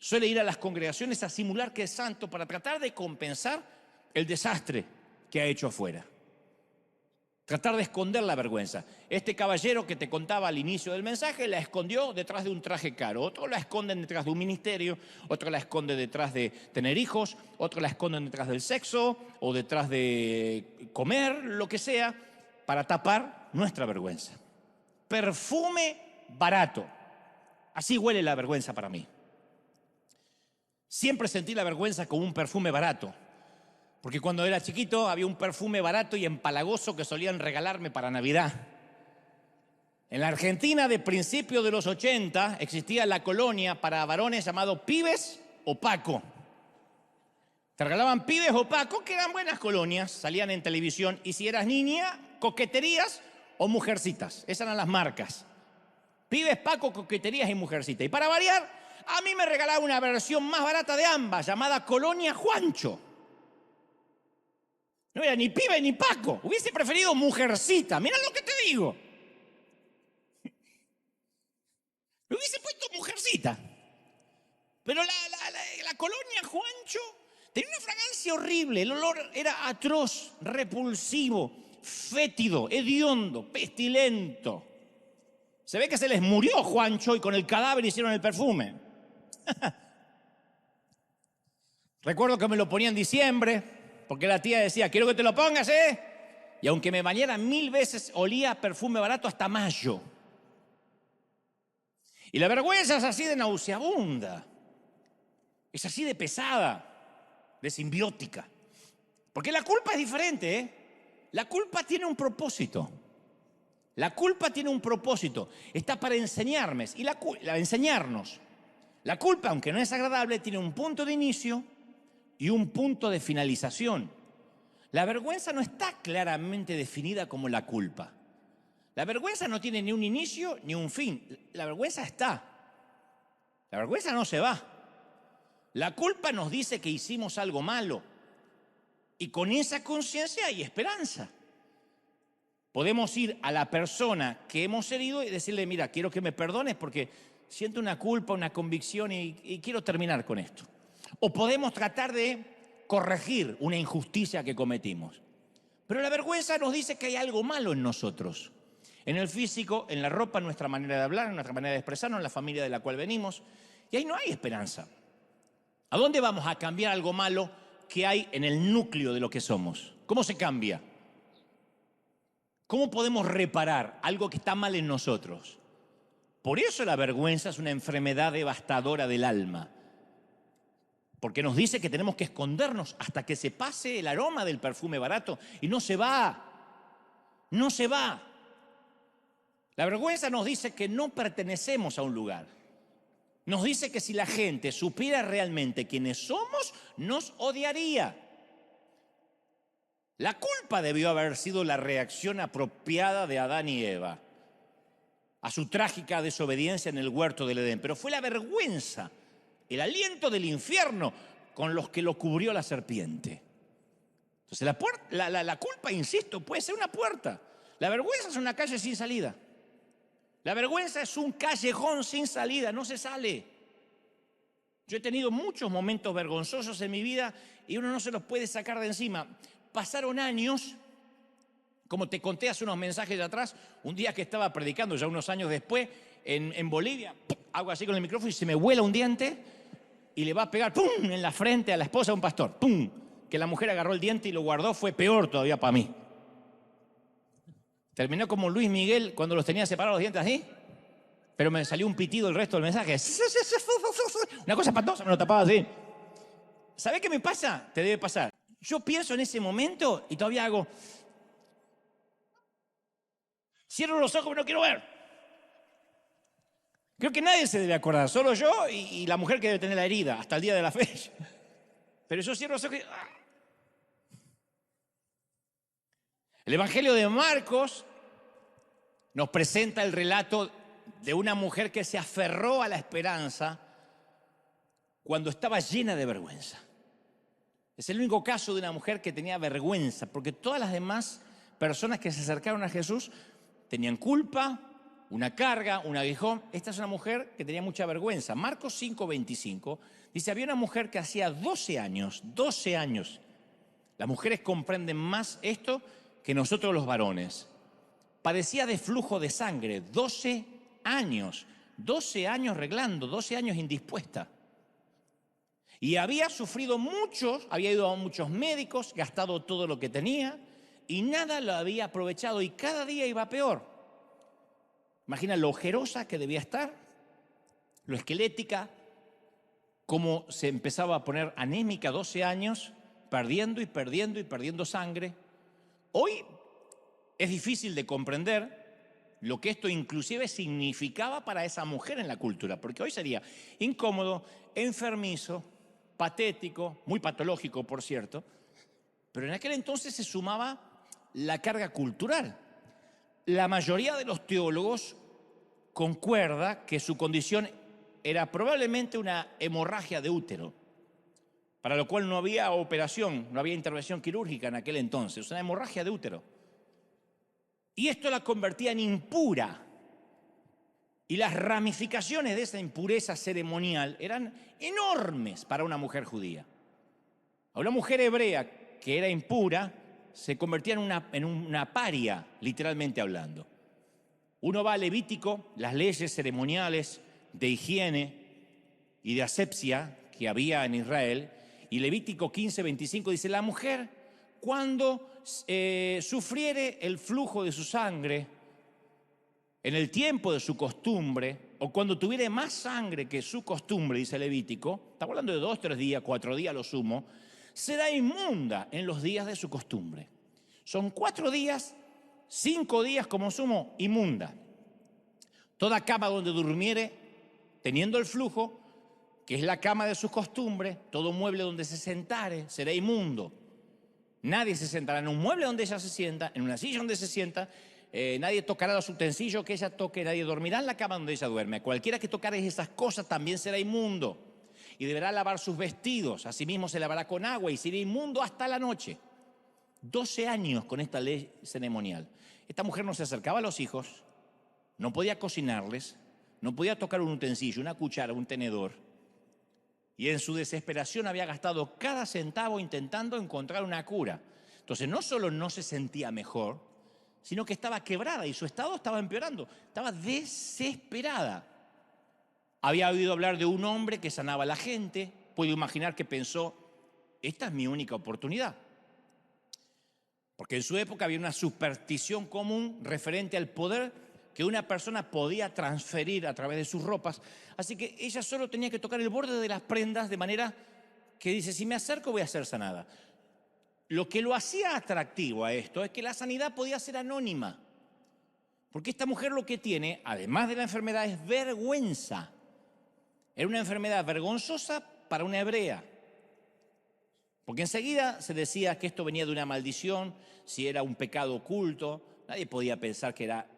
suele ir a las congregaciones a simular que es santo para tratar de compensar el desastre que ha hecho afuera. Tratar de esconder la vergüenza. Este caballero que te contaba al inicio del mensaje la escondió detrás de un traje caro. Otros la esconden detrás de un ministerio, otro la esconde detrás de tener hijos, otro la esconden detrás del sexo o detrás de comer, lo que sea, para tapar nuestra vergüenza. Perfume barato. Así huele la vergüenza para mí. Siempre sentí la vergüenza como un perfume barato. Porque cuando era chiquito había un perfume barato y empalagoso que solían regalarme para Navidad. En la Argentina de principios de los 80 existía la colonia para varones llamado Pibes o Paco. Te regalaban Pibes o Paco, que eran buenas colonias, salían en televisión. Y si eras niña, Coqueterías o Mujercitas. Esas eran las marcas. Pibes, Paco, Coqueterías y Mujercitas. Y para variar, a mí me regalaban una versión más barata de ambas, llamada Colonia Juancho. No era ni Pibe ni Paco. Hubiese preferido Mujercita. Mira lo que te digo. Me hubiese puesto Mujercita. Pero la colonia Juancho tenía una fragancia horrible. El olor era atroz, repulsivo, fétido, hediondo, pestilento. Se ve que se les murió Juancho y con el cadáver hicieron el perfume. Recuerdo que me lo ponía en diciembre. Porque la tía decía, quiero que te lo pongas, ¿eh? Y aunque me bañara 1000 veces, olía a perfume barato hasta mayo. Y la vergüenza es así de nauseabunda. Es así de pesada, de simbiótica. Porque la culpa es diferente, ¿eh? La culpa tiene un propósito. La culpa tiene un propósito. Está para enseñarnos. Enseñarnos. La culpa, aunque no es agradable, tiene un punto de inicio y un punto de finalización. La vergüenza no está claramente definida como la culpa. La vergüenza no tiene ni un inicio ni un fin. La vergüenza está. La vergüenza no se va. La culpa nos dice que hicimos algo malo. Y con esa conciencia hay esperanza. Podemos ir a la persona que hemos herido y decirle, mira, quiero que me perdones porque siento una culpa, una convicción y quiero terminar con esto. O podemos tratar de corregir una injusticia que cometimos. Pero la vergüenza nos dice que hay algo malo en nosotros. En el físico, en la ropa, en nuestra manera de hablar, en nuestra manera de expresarnos, en la familia de la cual venimos. Y ahí no hay esperanza. ¿A dónde vamos a cambiar algo malo que hay en el núcleo de lo que somos? ¿Cómo se cambia? ¿Cómo podemos reparar algo que está mal en nosotros? Por eso la vergüenza es una enfermedad devastadora del alma. Porque nos dice que tenemos que escondernos hasta que se pase el aroma del perfume barato. Y no se va. No se va. La vergüenza nos dice que no pertenecemos a un lugar. Nos dice que si la gente supiera realmente quiénes somos, nos odiaría. La culpa debió haber sido la reacción apropiada de Adán y Eva a su trágica desobediencia en el huerto del Edén. Pero fue la vergüenza, el aliento del infierno con los que lo cubrió la serpiente. Entonces la culpa, insisto, puede ser una puerta. La vergüenza es una calle sin salida. La vergüenza es un callejón sin salida, no se sale. Yo he tenido muchos momentos vergonzosos en mi vida y uno no se los puede sacar de encima. Pasaron años, como te conté hace unos mensajes de atrás, un día que estaba predicando, ya unos años después, en Bolivia, hago así con el micrófono y se me vuela un diente y le va a pegar ¡pum! En la frente a la esposa de un pastor. ¡Pum! Que la mujer agarró el diente y lo guardó, fue peor todavía para mí. Terminó como Luis Miguel cuando los tenía separados los dientes así, pero me salió un pitido el resto del mensaje. Una cosa espantosa, me lo tapaba así. ¿Sabés qué me pasa? Te debe pasar. Yo pienso en ese momento y todavía hago... Cierro los ojos, pero no quiero ver. Creo que nadie se debe acordar, solo yo y la mujer que debe tener la herida hasta el día de la fecha. Pero yo cierro los ojos y... El Evangelio de Marcos nos presenta el relato de una mujer que se aferró a la esperanza cuando estaba llena de vergüenza. Es el único caso de una mujer que tenía vergüenza, porque todas las demás personas que se acercaron a Jesús tenían culpa, una carga, un aguijón. Esta es una mujer que tenía mucha vergüenza. Marcos 5:25 dice, había una mujer que hacía 12 años, las mujeres comprenden más esto que nosotros los varones, padecía de flujo de sangre, 12 años reglando, 12 años indispuesta. Y había sufrido muchos, había ido a muchos médicos, gastado todo lo que tenía y nada lo había aprovechado y cada día iba peor. Imagina lo ojerosa que debía estar, lo esquelética, cómo se empezaba a poner anémica, 12 años, perdiendo sangre. Hoy es difícil de comprender lo que esto inclusive significaba para esa mujer en la cultura, porque hoy sería incómodo, enfermizo, patético, muy patológico, por cierto, pero en aquel entonces se sumaba la carga cultural. La mayoría de los teólogos concuerda que su condición era probablemente una hemorragia de útero, para lo cual no había operación, no había intervención quirúrgica en aquel entonces, una hemorragia de útero. Y esto la convertía en impura. Y las ramificaciones de esa impureza ceremonial eran enormes para una mujer judía. A una mujer hebrea que era impura se convertía en una paria, literalmente hablando. Uno va a Levítico, las leyes ceremoniales de higiene y de asepsia que había en Israel, y Levítico 15:25 dice, la mujer cuando sufriere el flujo de su sangre en el tiempo de su costumbre, o cuando tuviere más sangre que su costumbre, dice Levítico, estamos hablando de 2, 3 días, 4 días lo sumo, será inmunda en los días de su costumbre. Son 4 días, 5 días como sumo, inmunda. Toda cama donde durmiere, teniendo el flujo, que es la cama de su costumbre, todo mueble donde se sentare, será inmundo. Nadie se sentará en un mueble donde ella se sienta, en una silla donde se sienta, nadie tocará los utensilios que ella toque, nadie dormirá en la cama donde ella duerme. Cualquiera que tocare esas cosas también será inmundo y deberá lavar sus vestidos, asimismo se lavará con agua y será inmundo hasta la noche. 12 años con esta ley ceremonial. Esta mujer no se acercaba a los hijos, no podía cocinarles, no podía tocar un utensilio, una cuchara, un tenedor. Y en su desesperación había gastado cada centavo intentando encontrar una cura. Entonces no solo no se sentía mejor, sino que estaba quebrada y su estado estaba empeorando. Estaba desesperada. Había oído hablar de un hombre que sanaba a la gente. Puedo imaginar que pensó, esta es mi única oportunidad. Porque en su época había una superstición común referente al poder que una persona podía transferir a través de sus ropas. Así que ella solo tenía que tocar el borde de las prendas de manera que dice, si me acerco voy a ser sanada. Lo que lo hacía atractivo a esto es que la sanidad podía ser anónima. Porque esta mujer lo que tiene, además de la enfermedad, es vergüenza. Era una enfermedad vergonzosa para una hebrea. Porque enseguida se decía que esto venía de una maldición, si era un pecado oculto. Nadie podía pensar que era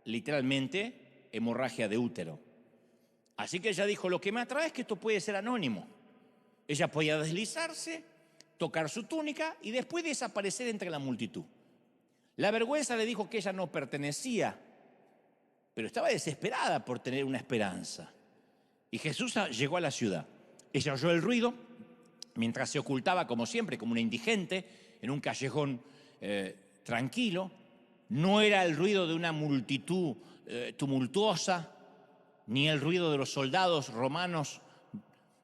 literalmente hemorragia de útero. Así que ella dijo, lo que me atrae es que esto puede ser anónimo. Ella podía deslizarse, tocar su túnica y después desaparecer entre la multitud. La vergüenza le dijo que ella no pertenecía, pero estaba desesperada por tener una esperanza. Y Jesús llegó a la ciudad. Ella oyó el ruido mientras se ocultaba, como siempre, como una indigente, en un callejón tranquilo. No era el ruido de una multitud tumultuosa, ni el ruido de los soldados romanos,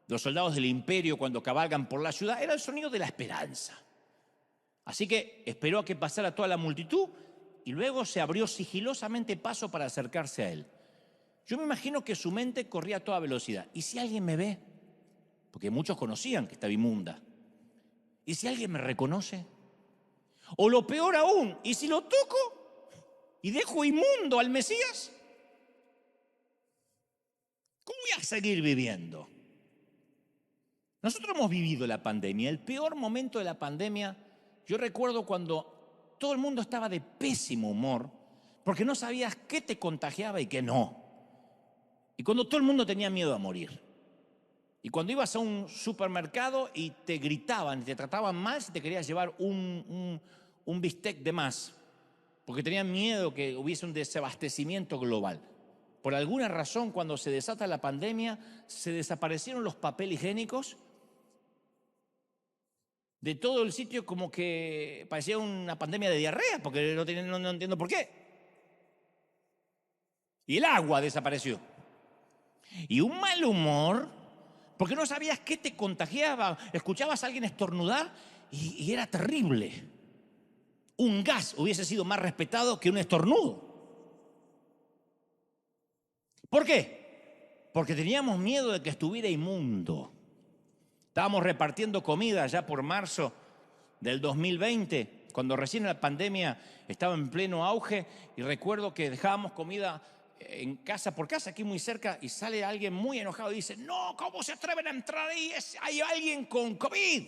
los soldados del imperio cuando cabalgan por la ciudad. Era el sonido de la esperanza. Así que esperó a que pasara toda la multitud y luego se abrió sigilosamente paso para acercarse a él. Yo me imagino que su mente corría a toda velocidad. ¿Y si alguien me ve? Porque muchos conocían que estaba inmunda. ¿Y si alguien me reconoce? O lo peor aún, ¿y si lo toco y dejo inmundo al Mesías? ¿Cómo voy a seguir viviendo? Nosotros hemos vivido la pandemia, el peor momento de la pandemia. Yo recuerdo cuando todo el mundo estaba de pésimo humor porque no sabías qué te contagiaba y qué no. Y cuando todo el mundo tenía miedo a morir. Y cuando ibas a un supermercado y te gritaban y te trataban mal si te querías llevar un bistec de más, porque tenían miedo que hubiese un desabastecimiento global. Por alguna razón, cuando se desata la pandemia, se desaparecieron los papel higiénicos de todo el sitio, como que parecía una pandemia de diarrea, porque no entiendo por qué. Y el agua desapareció. Y un mal humor, porque no sabías qué te contagiaba. Escuchabas a alguien estornudar y era terrible. Un gas hubiese sido más respetado que un estornudo. ¿Por qué? Porque teníamos miedo de que estuviera inmundo. Estábamos repartiendo comida ya por marzo del 2020, cuando recién la pandemia estaba en pleno auge, y recuerdo que dejábamos comida en casa por casa, aquí muy cerca, y sale alguien muy enojado y dice, no, ¿cómo se atreven a entrar ahí? Hay alguien con COVID.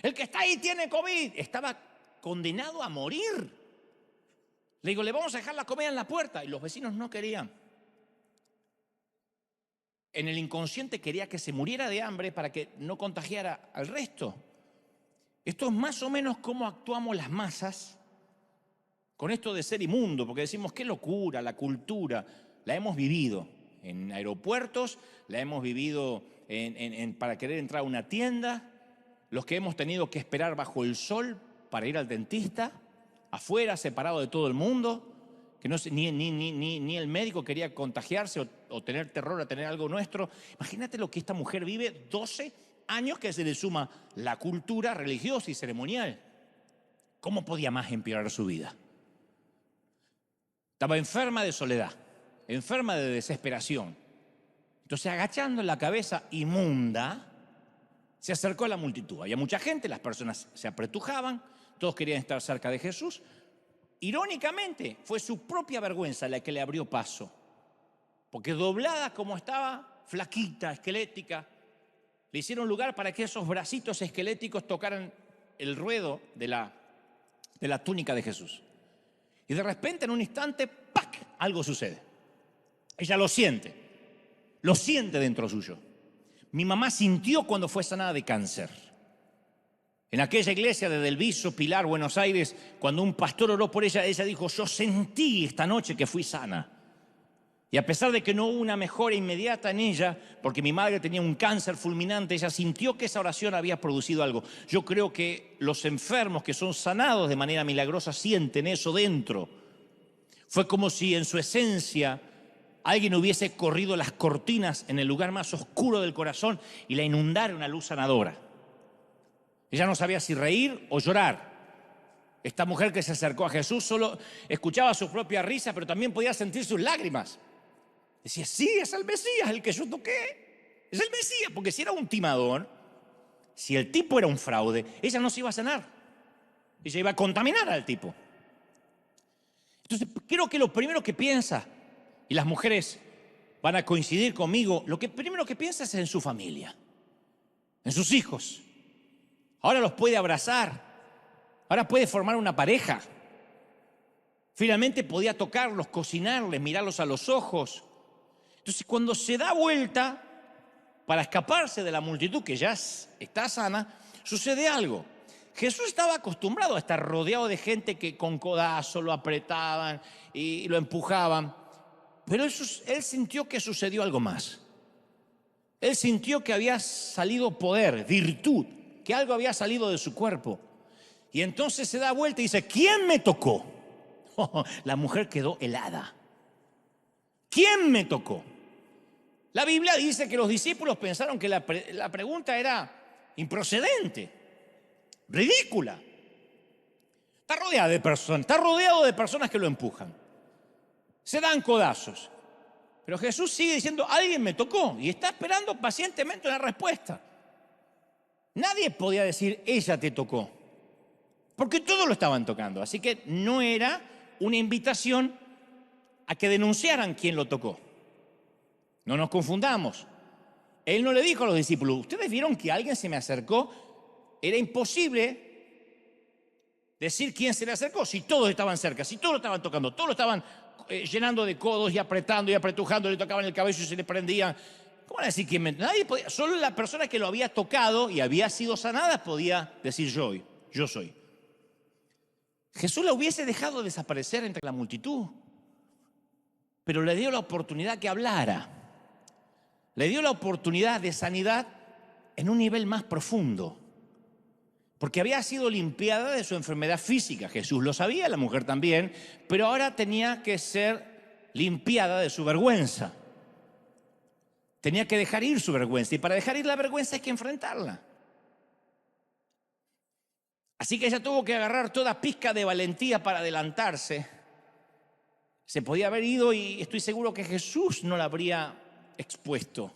El que está ahí tiene COVID. Estaba condenado a morir. Le digo, le vamos a dejar la comida en la puerta. Y los vecinos no querían. En el inconsciente quería que se muriera de hambre para que no contagiara al resto. Esto es más o menos cómo actuamos las masas con esto de ser inmundo, porque decimos, qué locura, la cultura. La hemos vivido en aeropuertos, la hemos vivido para querer entrar a una tienda, los que hemos tenido que esperar bajo el sol para ir al dentista, afuera, separado de todo el mundo, que no sé, ni el médico quería contagiarse o tener terror a tener algo nuestro. Imagínate lo que esta mujer vive, 12 años que se le suma la cultura religiosa y ceremonial. ¿Cómo podía más empeorar su vida? Estaba enferma de soledad, enferma de desesperación. Entonces, agachando la cabeza inmunda, se acercó a la multitud. Había mucha gente, las personas se apretujaban, todos querían estar cerca de Jesús. Irónicamente, fue su propia vergüenza la que le abrió paso, porque doblada como estaba, flaquita, esquelética, le hicieron lugar para que esos bracitos esqueléticos tocaran el ruedo de la túnica de Jesús. Y de repente, en un instante, ¡pac!, algo sucede. Ella lo siente dentro suyo. Mi mamá sintió cuando fue sanada de cáncer. En aquella iglesia de Delviso, Pilar, Buenos Aires, cuando un pastor oró por ella, ella dijo, yo sentí esta noche que fui sana. Y a pesar de que no hubo una mejora inmediata en ella, porque mi madre tenía un cáncer fulminante, ella sintió que esa oración había producido algo. Yo creo que los enfermos que son sanados de manera milagrosa sienten eso dentro. Fue como si en su esencia alguien hubiese corrido las cortinas en el lugar más oscuro del corazón y la inundara una luz sanadora. Ella no sabía si reír o llorar. Esta mujer que se acercó a Jesús solo escuchaba su propia risa, pero también podía sentir sus lágrimas. Decía, sí, es el Mesías el que yo toqué. Es el Mesías, porque si era un timador, si el tipo era un fraude, ella no se iba a sanar. Ella iba a contaminar al tipo. Entonces, creo que lo primero que piensa, y las mujeres van a coincidir conmigo, lo que primero que piensa es en su familia, en sus hijos. Ahora los puede abrazar, ahora puede formar una pareja. Finalmente podía tocarlos, cocinarles, mirarlos a los ojos. Entonces, cuando se da vuelta para escaparse de la multitud que ya está sana, sucede algo. Jesús estaba acostumbrado a estar rodeado de gente que con codazo lo apretaban y lo empujaban. Pero él sintió que sucedió algo más. Él sintió que había salido poder, virtud, que algo había salido de su cuerpo. Y entonces se da vuelta y dice, ¿quién me tocó? La mujer quedó helada. ¿Quién me tocó? La Biblia dice que los discípulos pensaron que la pregunta era improcedente, ridícula. Está rodeado de personas que lo empujan. Se dan codazos. Pero Jesús sigue diciendo, alguien me tocó, y está esperando pacientemente una respuesta. Nadie podía decir, ella te tocó, porque todos lo estaban tocando. Así que no era una invitación a que denunciaran quién lo tocó. No nos confundamos. Él no le dijo a los discípulos, ¿ustedes vieron que alguien se me acercó? Era imposible decir quién se le acercó, si todos estaban cerca, si todos lo estaban tocando, todos lo estaban llenando de codos y apretando y apretujando, le tocaban el cabello y se le prendían. ¿Cómo van a decir quién? Nadie podía, solo la persona que lo había tocado y había sido sanada podía decir yo soy. Jesús la hubiese dejado desaparecer entre la multitud, pero le dio la oportunidad que hablara. Le dio la oportunidad de sanidad en un nivel más profundo, porque había sido limpiada de su enfermedad física. Jesús lo sabía, la mujer también, pero ahora tenía que ser limpiada de su vergüenza. Tenía que dejar ir su vergüenza, y para dejar ir la vergüenza hay que enfrentarla. Así que ella tuvo que agarrar toda pizca de valentía para adelantarse. Se podía haber ido y estoy seguro que Jesús no la habría expuesto.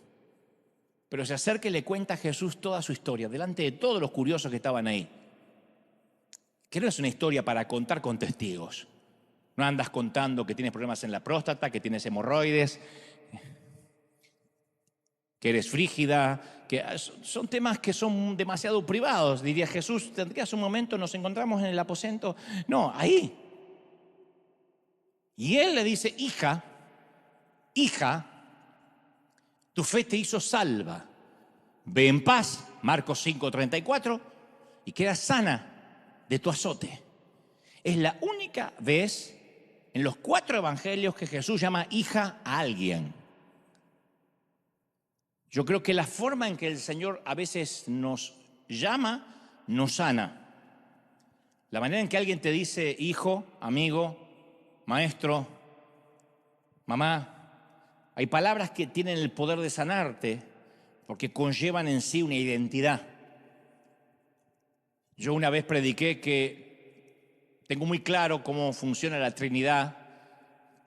Pero se acerca y le cuenta a Jesús toda su historia, delante de todos los curiosos que estaban ahí. Que no es una historia para contar con testigos. No andas contando que tienes problemas en la próstata, que tienes hemorroides, que eres frígida, que son temas que son demasiado privados. Diría Jesús, ¿tendrías un momento? Nos encontramos en el aposento. No, ahí. Y él le dice, hija, tu fe te hizo salva. Ve en paz, Marcos 5:34, y queda sana de tu azote. Es la única vez en los 4 evangelios que Jesús llama hija a alguien. Yo creo que la forma en que el Señor a veces nos llama, nos sana. La manera en que alguien te dice hijo, amigo, maestro, mamá, hay palabras que tienen el poder de sanarte porque conllevan en sí una identidad. Yo una vez prediqué que tengo muy claro cómo funciona la Trinidad,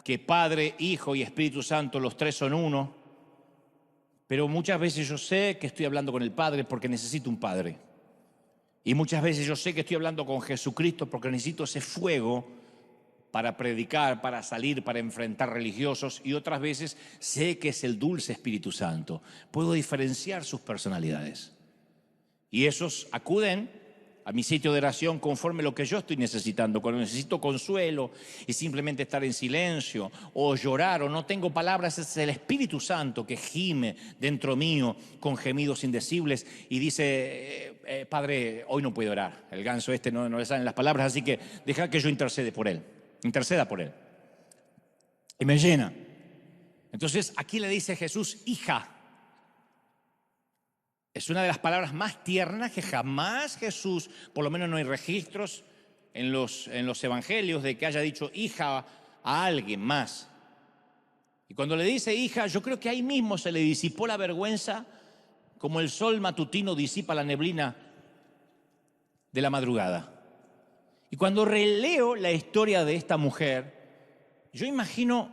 que Padre, Hijo y Espíritu Santo, los 3 son uno, pero muchas veces yo sé que estoy hablando con el Padre porque necesito un Padre. Y muchas veces yo sé que estoy hablando con Jesucristo porque necesito ese fuego para predicar, para salir, para enfrentar religiosos, y otras veces sé que es el dulce Espíritu Santo. Puedo diferenciar sus personalidades. Y esos acuden a mi sitio de oración conforme lo que yo estoy necesitando. Cuando necesito consuelo y simplemente estar en silencio o llorar o no tengo palabras, es el Espíritu Santo que gime dentro mío con gemidos indecibles y dice, Padre, hoy no puedo orar. El ganso no le salen las palabras, así que deja que yo interceda por él. Y me llena. Entonces aquí le dice Jesús, hija. Es una de las palabras más tiernas que jamás Jesús, por lo menos no hay registros en los evangelios de que haya dicho hija a alguien más. Y cuando le dice hija, yo creo que ahí mismo se le disipó la vergüenza como el sol matutino disipa la neblina de la madrugada. Y cuando releo la historia de esta mujer, yo imagino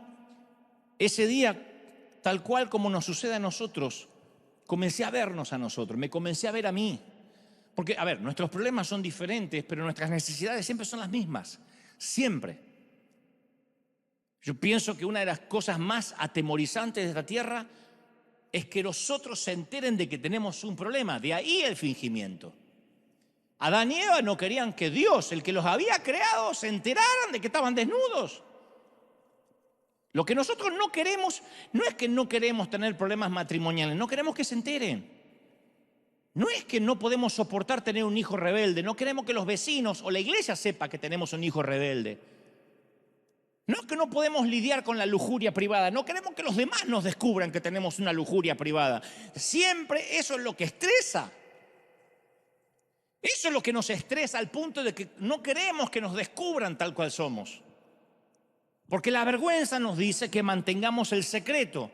ese día tal cual como nos sucede a nosotros. Comencé a vernos a nosotros, me comencé a ver a mí. Porque, a ver, nuestros problemas son diferentes, pero nuestras necesidades siempre son las mismas. Siempre. Yo pienso que una de las cosas más atemorizantes de esta tierra es que los otros se enteren de que tenemos un problema. De ahí el fingimiento. Adán y Eva no querían que Dios, el que los había creado, se enteraran de que estaban desnudos. Lo que nosotros no queremos, no es que no queremos tener problemas matrimoniales, no queremos que se enteren. No es que no podemos soportar tener un hijo rebelde, no queremos que los vecinos o la iglesia sepa que tenemos un hijo rebelde. No es que no podemos lidiar con la lujuria privada, no queremos que los demás nos descubran que tenemos una lujuria privada. Siempre eso es lo que estresa. Eso es lo que nos estresa al punto de que no queremos que nos descubran tal cual somos. Porque la vergüenza nos dice que mantengamos el secreto.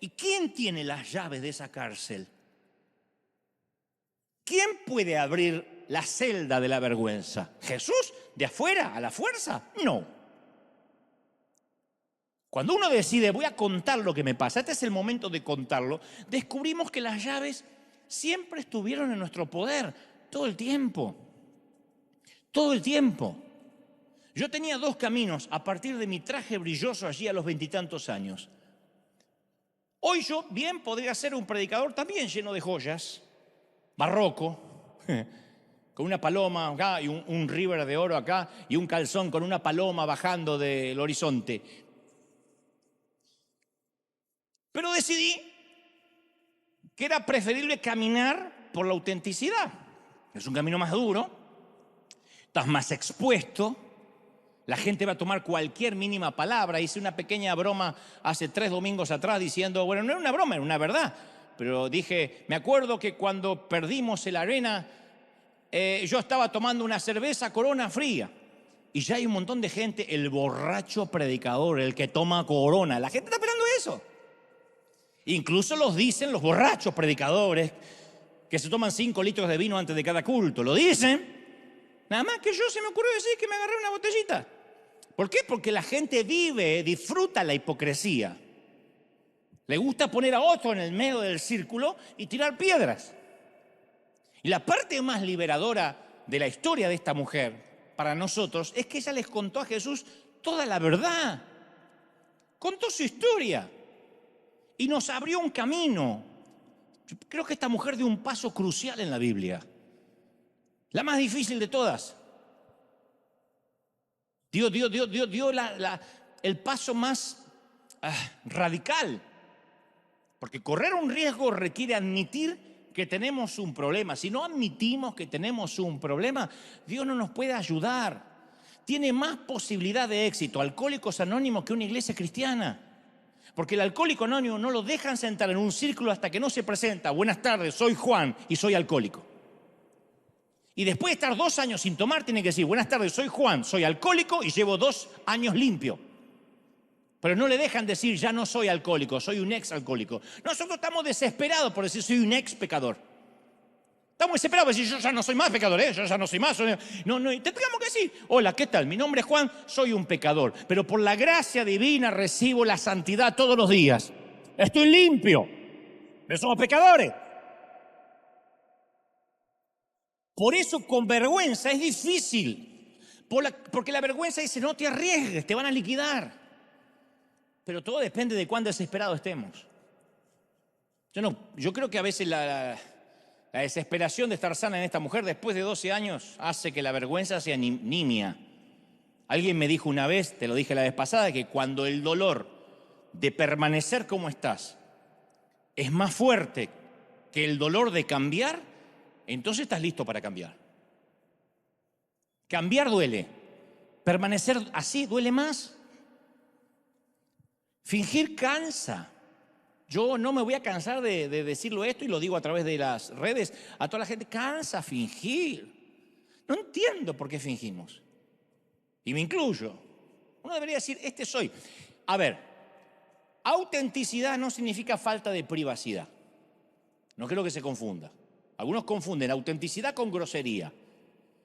¿Y quién tiene las llaves de esa cárcel? ¿Quién puede abrir la celda de la vergüenza? ¿Jesús? ¿De afuera? ¿A la fuerza? No. Cuando uno decide, voy a contar lo que me pasa, este es el momento de contarlo, descubrimos que las llaves siempre estuvieron en nuestro poder, todo el tiempo. Todo el tiempo. Yo tenía dos caminos a partir de mi traje brilloso allí a los 20 y tantos años. Hoy yo bien podría ser un predicador también lleno de joyas, barroco, con una paloma acá y un river de oro acá y un calzón con una paloma bajando del horizonte. Pero decidí que era preferible caminar por la autenticidad. Es un camino más duro, estás más expuesto, la gente va a tomar cualquier mínima palabra. Hice una pequeña broma hace 3 domingos atrás diciendo, bueno, no era una broma, era una verdad. Pero dije, me acuerdo que cuando perdimos el Arena, yo estaba tomando una cerveza Corona fría. Y ya hay un montón de gente, el borracho predicador, el que toma Corona. La gente está esperando eso. Incluso los dicen los borrachos predicadores que se toman 5 litros de vino antes de cada culto. Lo dicen. Nada más que yo se me ocurrió decir que me agarré una botellita. ¿Por qué? Porque la gente disfruta la hipocresía. Le gusta poner a otro en el medio del círculo y tirar piedras. Y la parte más liberadora de la historia de esta mujer para nosotros es que ella les contó a Jesús toda la verdad. Contó su historia y nos abrió un camino. Yo creo que esta mujer dio un paso crucial en la Biblia. La más difícil de todas. Dio el paso más radical. Porque correr un riesgo requiere admitir que tenemos un problema. Si no admitimos que tenemos un problema, Dios no nos puede ayudar. Tiene más posibilidad de éxito Alcohólicos Anónimos que una iglesia cristiana. Porque el alcohólico anónimo no lo dejan sentar en un círculo hasta que no se presenta. Buenas tardes, soy Juan y soy alcohólico. Y después de estar 2 años sin tomar, tiene que decir, buenas tardes, soy Juan, soy alcohólico y llevo 2 años limpio. Pero no le dejan decir, ya no soy alcohólico, soy un ex alcohólico. Nosotros estamos desesperados por decir, soy un ex pecador. Estamos desesperados por decir, yo ya no soy más pecador, yo ya no soy más. No, tendríamos que decir, hola, ¿qué tal? Mi nombre es Juan, soy un pecador. Pero por la gracia divina recibo la santidad todos los días. Estoy limpio, pero somos pecadores. Por eso con vergüenza es difícil. Porque la vergüenza dice, no te arriesgues, te van a liquidar. Pero todo depende de cuán desesperados estemos. Yo creo que a veces la desesperación de estar sana en esta mujer después de 12 años hace que la vergüenza sea nimia. Alguien me dijo una vez, te lo dije la vez pasada, que cuando el dolor de permanecer como estás es más fuerte que el dolor de cambiar, entonces estás listo para cambiar. Cambiar duele. Permanecer así duele más. Fingir cansa. Yo no me voy a cansar de decirlo esto y lo digo a través de las redes. A toda la gente cansa fingir. No entiendo por qué fingimos. Y me incluyo. Uno debería decir, este soy. A ver, autenticidad no significa falta de privacidad. No creo que se confunda. Algunos confunden autenticidad con grosería.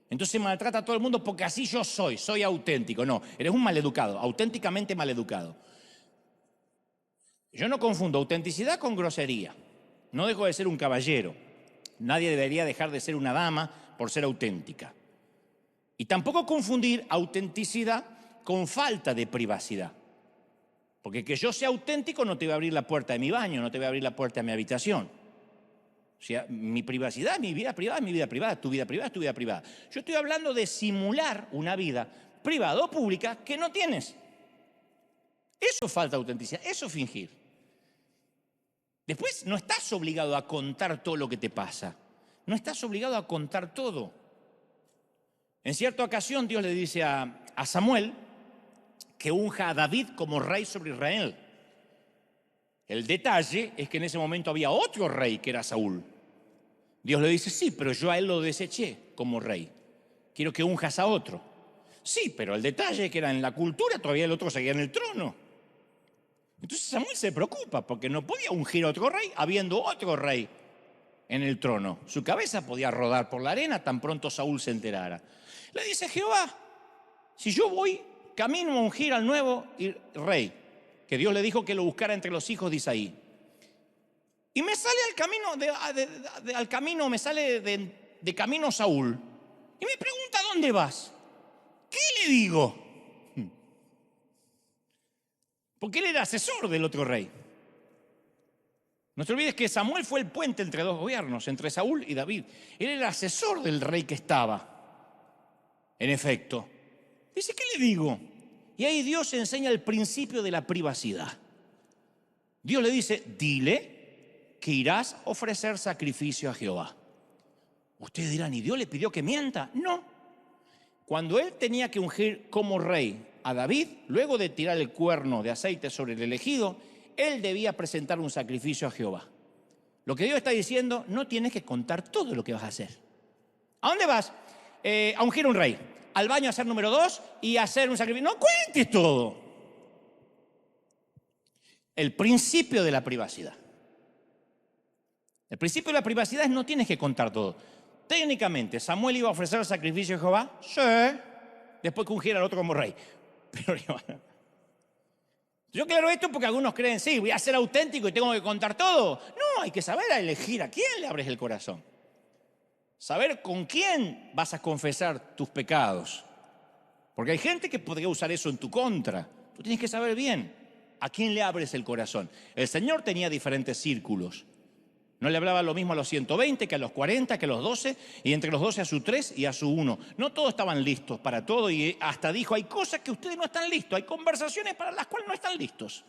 Entonces maltrata a todo el mundo porque así yo soy auténtico. No, eres un maleducado, auténticamente maleducado. Yo no confundo autenticidad con grosería. No dejo de ser un caballero. Nadie debería dejar de ser una dama por ser auténtica. Y tampoco confundir autenticidad con falta de privacidad. Porque que yo sea auténtico no te va a abrir la puerta de mi baño, no te va a abrir la puerta de mi habitación. O sea, mi privacidad, mi vida privada es mi vida privada, tu vida privada es tu vida privada. Yo estoy hablando de simular una vida privada o pública que no tienes. Eso es falta de autenticidad, eso es fingir. Después no estás obligado a contar todo lo que te pasa. No estás obligado a contar todo. En cierta ocasión Dios le dice a Samuel que unja a David como rey sobre Israel. El detalle es que en ese momento había otro rey que era Saúl. Dios le dice, sí, pero yo a él lo deseché como rey. Quiero que unjas a otro. Sí, pero el detalle es que era en la cultura, todavía el otro seguía en el trono. Entonces Samuel se preocupa porque no podía ungir a otro rey habiendo otro rey en el trono. Su cabeza podía rodar por la arena tan pronto Saúl se enterara. Le dice Jehová, si yo voy camino a ungir al nuevo rey, que Dios le dijo que lo buscara entre los hijos de Isaí, y me sale al camino, me sale de camino Saúl, y me pregunta, ¿dónde vas? ¿Qué le digo? Porque él era asesor del otro rey. No te olvides que Samuel fue el puente entre dos gobiernos, entre Saúl y David. Él era asesor del rey que estaba. En efecto, dice, ¿qué le digo? Y ahí Dios enseña el principio de la privacidad. Dios le dice, dile que irás a ofrecer sacrificio a Jehová. Ustedes dirán, ¿y Dios le pidió que mienta? No. Cuando él tenía que ungir como rey a David, luego de tirar el cuerno de aceite sobre el elegido, él debía presentar un sacrificio a Jehová. Lo que Dios está diciendo, no tienes que contar todo lo que vas a hacer. ¿A dónde vas? A ungir un rey. Al baño a hacer número 2 y a hacer un sacrificio. No cuentes todo. El principio de la privacidad. El principio de la privacidad es no tienes que contar todo. Técnicamente, ¿Samuel iba a ofrecer el sacrificio a Jehová? Sí. Después que ungiera al otro como rey. Pero yo aclaro esto porque algunos creen, sí, voy a ser auténtico y tengo que contar todo. No, hay que saber elegir a quién le abres el corazón. Saber con quién vas a confesar tus pecados. Porque hay gente que podría usar eso en tu contra. Tú tienes que saber bien a quién le abres el corazón. El Señor tenía diferentes círculos. No le hablaba lo mismo a los 120 que a los 40, que a los 12, y entre los 12 a su 3 y a su 1. No todos estaban listos para todo y hasta dijo, hay cosas que ustedes no están listos, hay conversaciones para las cuales no están listos.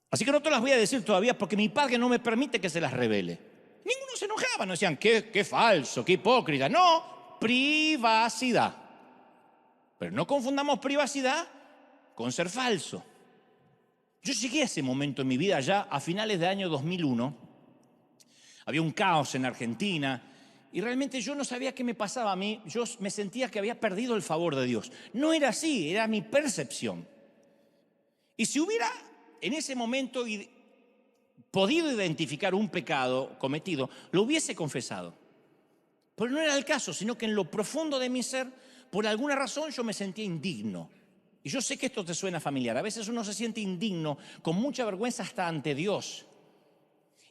Así que no te las voy a decir todavía porque mi padre no me permite que se las revele. Ninguno se enojaba, no decían, qué falso, qué hipócrita. No, privacidad. Pero no confundamos privacidad con ser falso. Yo llegué a ese momento en mi vida ya a finales del año 2001. Había un caos en Argentina y realmente yo no sabía qué me pasaba a mí. Yo me sentía que había perdido el favor de Dios. No era así, era mi percepción. Y si hubiera en ese momento podido identificar un pecado cometido, lo hubiese confesado. Pero no era el caso, sino que en lo profundo de mi ser, por alguna razón yo me sentía indigno. Y yo sé que esto te suena familiar. A veces uno se siente indigno, con mucha vergüenza hasta ante Dios.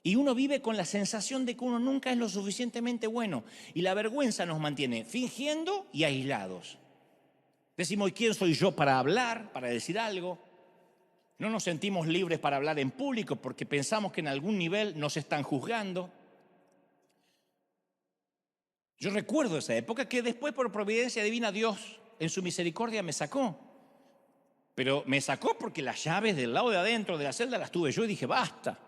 Y uno vive con la sensación de que uno nunca es lo suficientemente bueno. Y la vergüenza nos mantiene fingiendo y aislados. Decimos, ¿quién soy yo para hablar, para decir algo? No nos sentimos libres para hablar en público porque pensamos que en algún nivel nos están juzgando. Yo recuerdo esa época que después por providencia divina Dios en su misericordia me sacó. Pero me sacó porque las llaves del lado de adentro de la celda las tuve yo y dije, basta.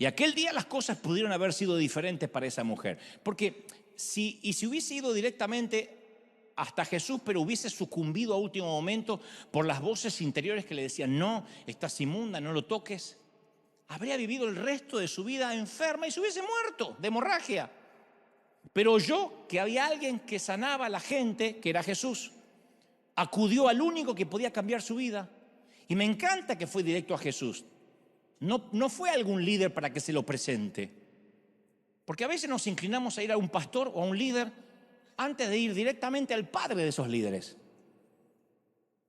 Y aquel día las cosas pudieron haber sido diferentes para esa mujer. Porque si hubiese ido directamente hasta Jesús, pero hubiese sucumbido a último momento por las voces interiores que le decían, no, estás inmunda, no lo toques, habría vivido el resto de su vida enferma y se hubiese muerto de hemorragia. Pero oyó que había alguien que sanaba a la gente, que era Jesús. Acudió al único que podía cambiar su vida. Y me encanta que fue directo a Jesús. No fue algún líder para que se lo presente. Porque a veces nos inclinamos a ir a un pastor o a un líder antes de ir directamente al padre de esos líderes.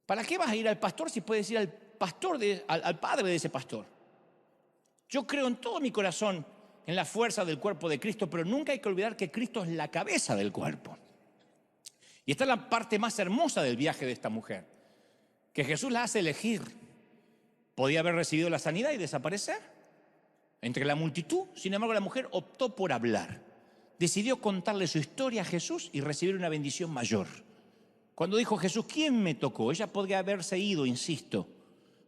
¿Para qué vas a ir al pastor si puedes ir al padre de ese pastor? Yo creo en todo mi corazón en la fuerza del cuerpo de Cristo, pero nunca hay que olvidar que Cristo es la cabeza del cuerpo. Y esta es la parte más hermosa del viaje de esta mujer, que Jesús la hace elegir. Podía haber recibido la sanidad y desaparecer entre la multitud. Sin embargo, la mujer optó por hablar. Decidió contarle su historia a Jesús y recibir una bendición mayor. Cuando dijo Jesús, ¿quién me tocó? Ella podría haberse ido, insisto.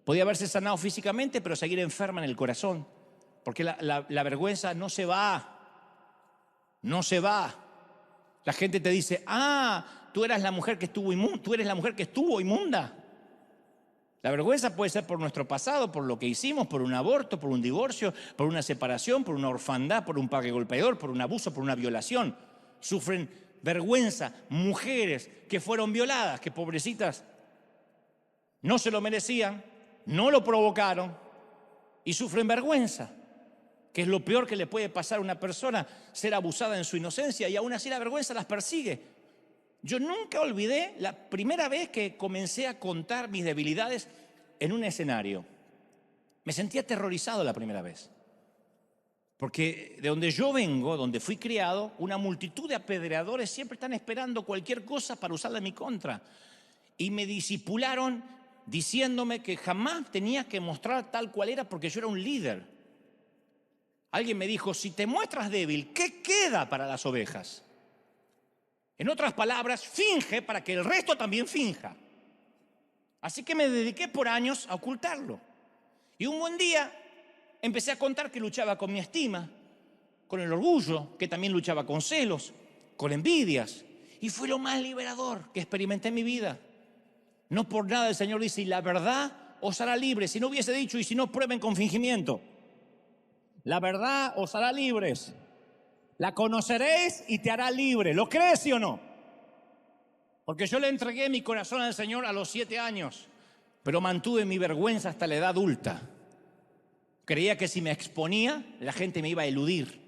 Podía haberse sanado físicamente, pero seguir enferma en el corazón. Porque la vergüenza no se va. No se va. La gente te dice, tú eres la mujer que estuvo inmunda. La vergüenza puede ser por nuestro pasado, por lo que hicimos, por un aborto, por un divorcio, por una separación, por una orfandad, por un padre golpeador, por un abuso, por una violación. Sufren vergüenza mujeres que fueron violadas, que pobrecitas no se lo merecían, no lo provocaron y sufren vergüenza, que es lo peor que le puede pasar a una persona, ser abusada en su inocencia, y aún así la vergüenza las persigue. Yo nunca olvidé la primera vez que comencé a contar mis debilidades en un escenario. Me sentí aterrorizado la primera vez. Porque de donde yo vengo, donde fui criado, una multitud de apedreadores siempre están esperando cualquier cosa para usarla en mi contra. Y me discipularon diciéndome que jamás tenía que mostrar tal cual era porque yo era un líder. Alguien me dijo, si te muestras débil, ¿qué queda para las ovejas? En otras palabras, finge para que el resto también finja. Así que me dediqué por años a ocultarlo. Y un buen día empecé a contar que luchaba con mi estima, con el orgullo, que también luchaba con celos, con envidias. Y fue lo más liberador que experimenté en mi vida. No por nada el Señor dice, y la verdad os hará libres. Si no hubiese dicho, y si no, prueben con fingimiento. La verdad os hará libres. La conoceréis y te hará libre. ¿Lo crees, sí o no? Porque yo le entregué mi corazón al Señor a los 7 años, pero mantuve mi vergüenza hasta la edad adulta. Creía que si me exponía, la gente me iba a eludir.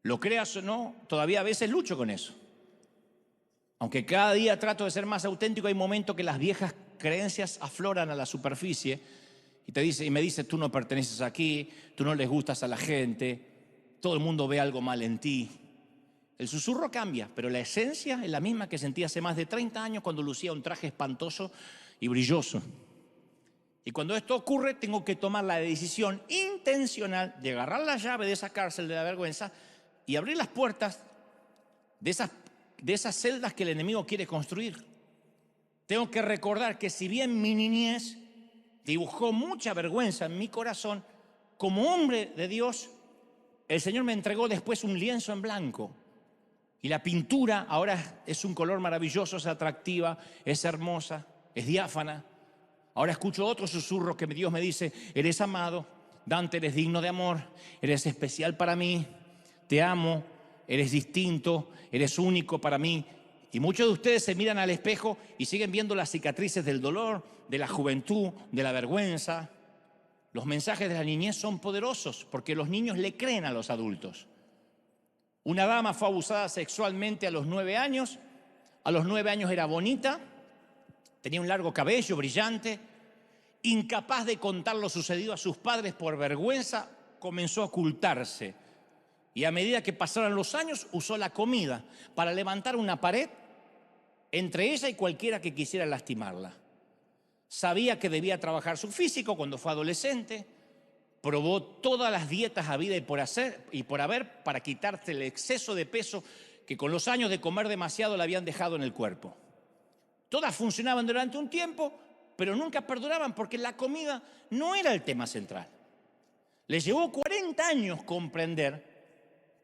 Lo creas o no, todavía a veces lucho con eso. Aunque cada día trato de ser más auténtico, hay momentos que las viejas creencias afloran a la superficie y me dice, tú no perteneces aquí, tú no les gustas a la gente, todo el mundo ve algo mal en ti. El susurro cambia, pero la esencia es la misma que sentí hace más de 30 años cuando lucía un traje espantoso y brilloso. Y cuando esto ocurre, tengo que tomar la decisión intencional de agarrar la llave de esa cárcel de la vergüenza y abrir las puertas de esas celdas que el enemigo quiere construir. Tengo que recordar que si bien mi niñez dibujó mucha vergüenza en mi corazón, como hombre de Dios, el Señor me entregó después un lienzo en blanco. Y la pintura ahora es un color maravilloso, es atractiva, es hermosa, es diáfana. Ahora escucho otro susurro que Dios me dice, eres amado, Dante, eres digno de amor, eres especial para mí, te amo, eres distinto, eres único para mí. Y muchos de ustedes se miran al espejo y siguen viendo las cicatrices del dolor, de la juventud, de la vergüenza. Los mensajes de la niñez son poderosos porque los niños le creen a los adultos. Una dama fue abusada sexualmente a los 9 años. A los 9 años era bonita, tenía un largo cabello brillante. Incapaz de contar lo sucedido a sus padres por vergüenza, comenzó a ocultarse. Y a medida que pasaron los años, usó la comida para levantar una pared entre ella y cualquiera que quisiera lastimarla. Sabía que debía trabajar su físico cuando fue adolescente. Probó todas las dietas habidas y por haber para quitarse el exceso de peso que con los años de comer demasiado le habían dejado en el cuerpo. Todas funcionaban durante un tiempo, pero nunca perduraban porque la comida no era el tema central. Le llevó 40 años comprender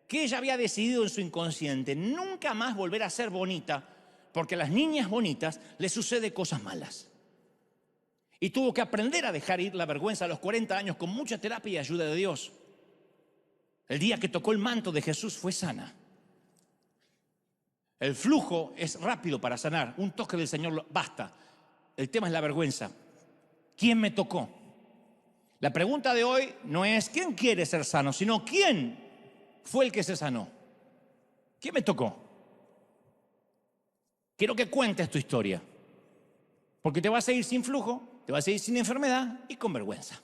que ella había decidido en su inconsciente nunca más volver a ser bonita, porque a las niñas bonitas les sucede cosas malas. Y tuvo que aprender a dejar ir la vergüenza a los 40 años con mucha terapia y ayuda de Dios. El día que tocó el manto de Jesús fue sana. El flujo es rápido para sanar. Un toque del Señor basta. El tema es la vergüenza. ¿Quién me tocó? La pregunta de hoy no es ¿quién quiere ser sano?, sino ¿quién fue el que se sanó? ¿Quién me tocó? Quiero que cuentes tu historia, porque te vas a ir sin flujo, te vas a ir sin enfermedad y con vergüenza.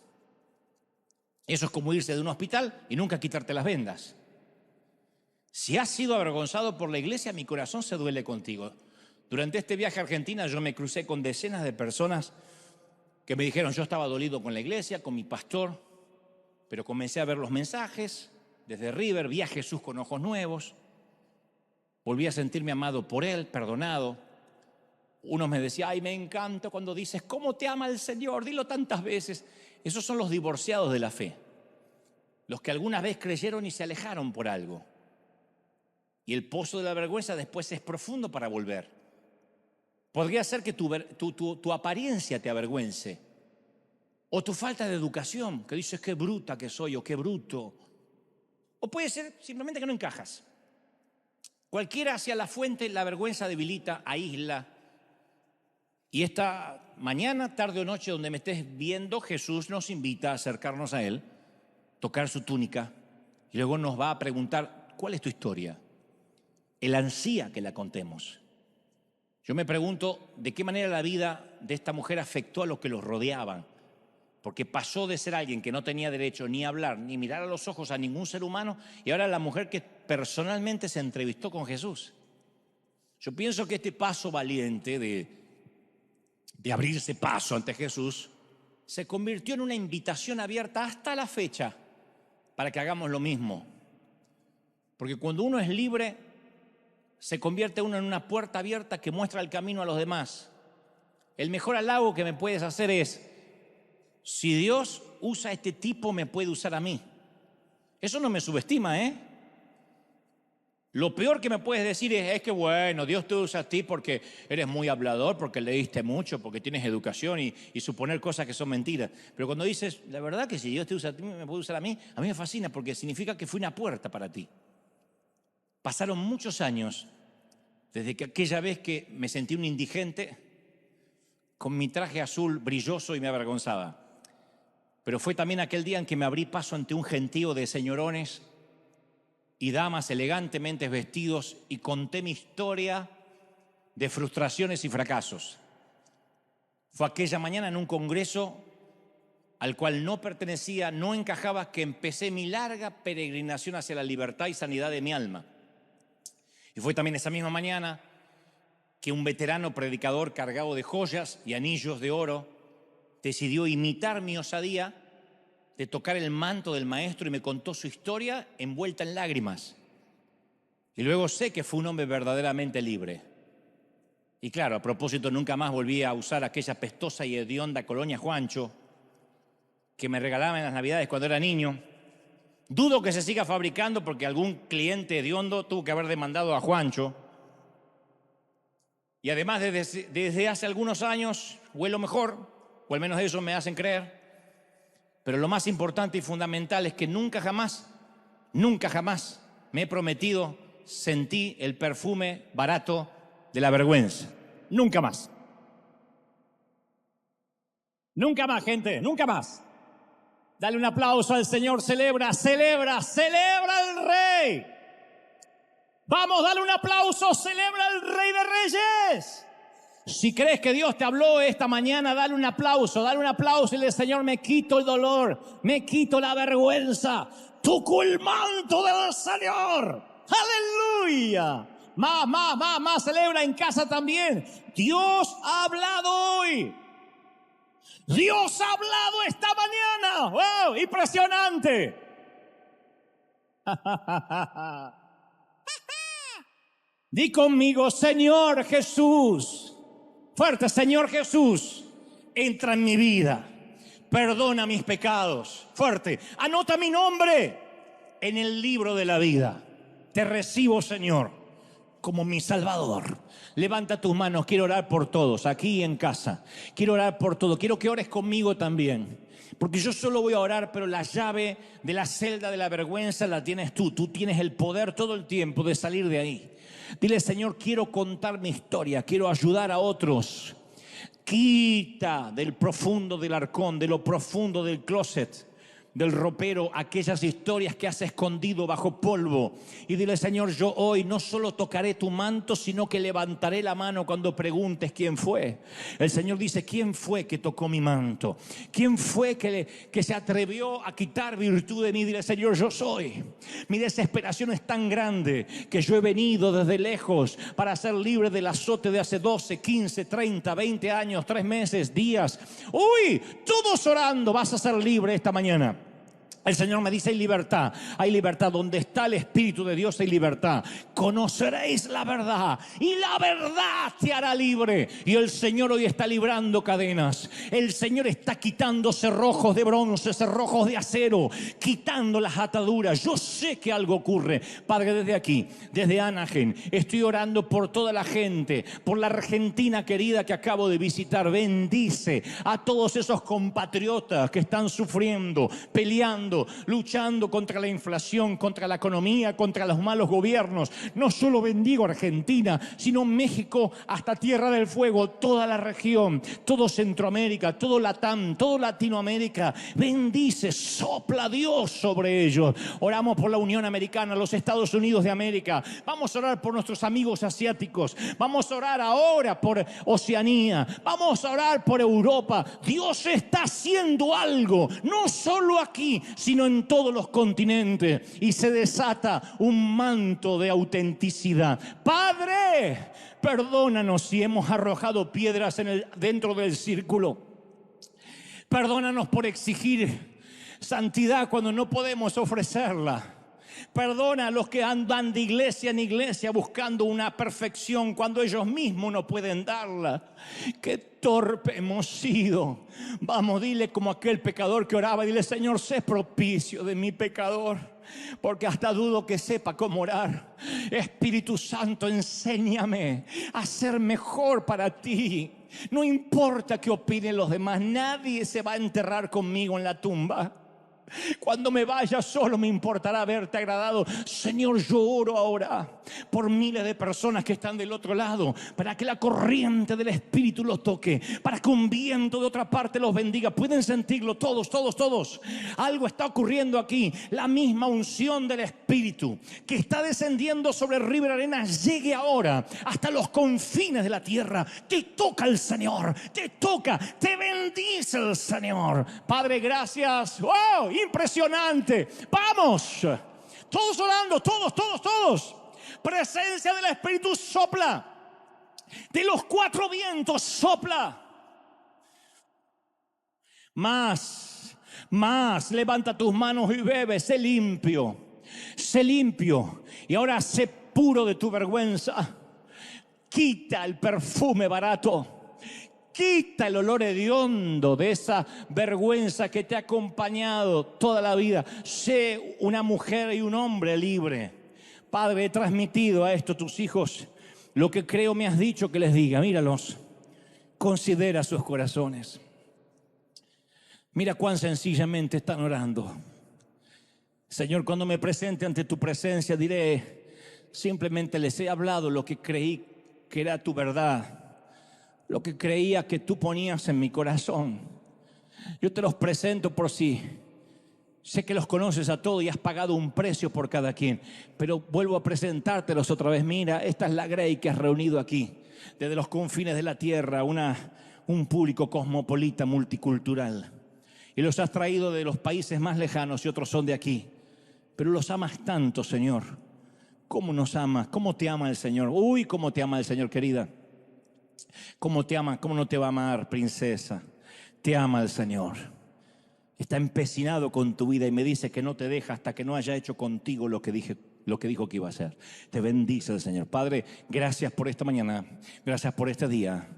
Eso es como irse de un hospital y nunca quitarte las vendas. Si has sido avergonzado por la iglesia, mi corazón se duele contigo. Durante este viaje a Argentina yo me crucé con decenas de personas que me dijeron, yo estaba dolido con la iglesia, con mi pastor, pero comencé a ver los mensajes desde River, vi a Jesús con ojos nuevos, volví a sentirme amado por Él, perdonado. Unos me decían, ay, me encanta cuando dices, ¿cómo te ama el Señor? Dilo tantas veces. Esos son los divorciados de la fe, los que alguna vez creyeron y se alejaron por algo. Y el pozo de la vergüenza después es profundo para volver. Podría ser que tu apariencia te avergüence, o tu falta de educación, que dices qué bruta que soy o qué bruto. O puede ser simplemente que no encajas. Cualquiera hacia la fuente, la vergüenza debilita, aísla. Y esta mañana, tarde o noche, donde me estés viendo, Jesús nos invita a acercarnos a Él, tocar su túnica, y luego nos va a preguntar, ¿cuál es tu historia? Él ansía que la contemos. Yo me pregunto de qué manera la vida de esta mujer afectó a los que los rodeaban, porque pasó de ser alguien que no tenía derecho ni a hablar, ni mirar a los ojos a ningún ser humano, y ahora la mujer que personalmente se entrevistó con Jesús. Yo pienso que este paso valiente de abrirse paso ante Jesús se convirtió en una invitación abierta hasta la fecha para que hagamos lo mismo. Porque cuando uno es libre, se convierte uno en una puerta abierta que muestra el camino a los demás. El mejor halago que me puedes hacer es, si Dios usa a este tipo, me puede usar a mí. Eso no me subestima, ¿eh? Lo peor que me puedes decir es que bueno, Dios te usa a ti porque eres muy hablador, porque leíste mucho, porque tienes educación y suponer cosas que son mentiras. Pero cuando dices, la verdad que si Dios te usa a ti, me puede usar a mí me fascina porque significa que fui una puerta para ti. Pasaron muchos años desde que aquella vez que me sentí un indigente con mi traje azul brilloso y me avergonzaba. Pero fue también aquel día en que me abrí paso ante un gentío de señorones y damas elegantemente vestidos y conté mi historia de frustraciones y fracasos. Fue aquella mañana en un congreso al cual no pertenecía, no encajaba, que empecé mi larga peregrinación hacia la libertad y sanidad de mi alma. Y fue también esa misma mañana que un veterano predicador cargado de joyas y anillos de oro decidió imitar mi osadía de tocar el manto del maestro y me contó su historia envuelta en lágrimas. Y luego sé que fue un hombre verdaderamente libre. Y claro, a propósito, nunca más volví a usar aquella pestosa y hedionda colonia Juancho que me regalaban en las Navidades cuando era niño. Dudo que se siga fabricando porque algún cliente hediondo tuvo que haber demandado a Juancho. Y además desde hace algunos años huelo mejor, o al menos eso me hacen creer. Pero lo más importante y fundamental es que nunca jamás me he prometido, sentí el perfume barato de la vergüenza. Nunca más. Nunca más, gente, nunca más. Dale un aplauso al Señor, celebra al Rey. Vamos, dale un aplauso, celebra al Rey de Reyes. Si crees que Dios te habló esta mañana, dale un aplauso y dile, Señor, me quito el dolor, me quito la vergüenza, toco el manto del Señor. ¡Aleluya! Más, celebra en casa también. Dios ha hablado hoy. Dios ha hablado esta mañana. ¡Wow! ¡Impresionante! Di conmigo, Señor Jesús. Fuerte, Señor Jesús, entra en mi vida, perdona mis pecados. Fuerte, anota mi nombre en el libro de la vida. Te recibo, Señor, como mi Salvador. Levanta tus manos, quiero orar por todos, aquí y en casa. Quiero orar por todos, quiero que ores conmigo también. Porque yo solo voy a orar, pero la llave de la celda de la vergüenza la tienes tú. Tú tienes el poder todo el tiempo de salir de ahí. Dile, Señor, quiero contar mi historia, quiero ayudar a otros. Quita del profundo del arcón, de lo profundo del closet, del ropero aquellas historias que has escondido bajo polvo y dile: Señor, yo hoy no solo tocaré tu manto, sino que levantaré la mano cuando preguntes quién fue. El Señor dice: ¿quién fue que tocó mi manto? ¿Quién fue que se atrevió a quitar virtud de mí? Dile: Señor, yo soy. Mi desesperación es tan grande que yo he venido desde lejos para ser libre del azote de hace 12, 15, 30, 20 años, 3 meses, días. Uy, todos orando, vas a ser libre esta mañana. El Señor me dice: hay libertad. Hay libertad. Donde está el Espíritu de Dios hay libertad. Conoceréis la verdad y la verdad te hará libre. Y el Señor hoy está librando cadenas. El Señor está quitando cerrojos de bronce, cerrojos de acero, quitando las ataduras. Yo sé que algo ocurre. Padre, desde aquí, desde Anaheim, estoy orando por toda la gente, por la Argentina querida que acabo de visitar. Bendice a todos esos compatriotas que están sufriendo, peleando, luchando contra la inflación, contra la economía, contra los malos gobiernos. No solo bendigo Argentina, sino México hasta Tierra del Fuego, toda la región, todo Centroamérica, todo Latam, todo Latinoamérica. Bendice, sopla Dios sobre ellos. Oramos por la Unión Americana, los Estados Unidos de América. Vamos a orar por nuestros amigos asiáticos. Vamos a orar ahora por Oceanía. Vamos a orar por Europa. Dios está haciendo algo, no solo aquí, sino en todos los continentes, y se desata un manto de autenticidad. Padre, perdónanos si hemos arrojado piedras dentro del círculo. Perdónanos por exigir santidad cuando no podemos ofrecerla. Perdona a los que andan de iglesia en iglesia buscando una perfección cuando ellos mismos no pueden darla. Qué torpe hemos sido. Vamos, dile como aquel pecador que oraba, dile: Señor, sé propicio de mi pecador, porque hasta dudo que sepa cómo orar. Espíritu Santo, enséñame a ser mejor para ti. No importa qué opinen los demás, nadie se va a enterrar conmigo en la tumba. Cuando me vaya solo me importará haberte agradado. Señor, yo oro ahora por miles de personas que están del otro lado, para que la corriente del Espíritu los toque, para que un viento de otra parte los bendiga. Pueden sentirlo todos, todos, todos. Algo está ocurriendo aquí. La misma unción del Espíritu que está descendiendo sobre River Arena llegue ahora hasta los confines de la tierra. Te toca el Señor, te toca, te bendice el Señor. Padre, gracias. ¡Wow! Impresionante. Vamos, todos orando, todos. Presencia del Espíritu sopla. De los 4 vientos sopla. Más. Levanta tus manos y bebe. Sé limpio. Y ahora sé puro de tu vergüenza. Quita el perfume barato. Quita el olor hediondo de esa vergüenza que te ha acompañado toda la vida. Sé una mujer y un hombre libre. Padre, he transmitido a esto tus hijos lo que creo me has dicho que les diga. Míralos, considera sus corazones. Mira cuán sencillamente están orando. Señor, cuando me presente ante tu presencia diré: simplemente les he hablado lo que creí que era tu verdad, lo que creía que tú ponías en mi corazón. Yo te los presento por sí. Sé que los conoces a todos y has pagado un precio por cada quien, pero vuelvo a presentártelos otra vez. Mira, esta es la Grey que has reunido aquí, desde los confines de la tierra, un público cosmopolita, multicultural. Y los has traído de los países más lejanos y otros son de aquí. Pero los amas tanto, Señor. ¿Cómo nos amas? ¿Cómo te ama el Señor? Uy, cómo te ama el Señor, querida. ¿Cómo te ama? ¿Cómo no te va a amar, princesa? Te ama el Señor. Está empecinado con tu vida y me dice que no te deja hasta que no haya hecho contigo lo que dijo que iba a hacer. Te bendice el Señor. Padre, gracias por esta mañana. Gracias por este día.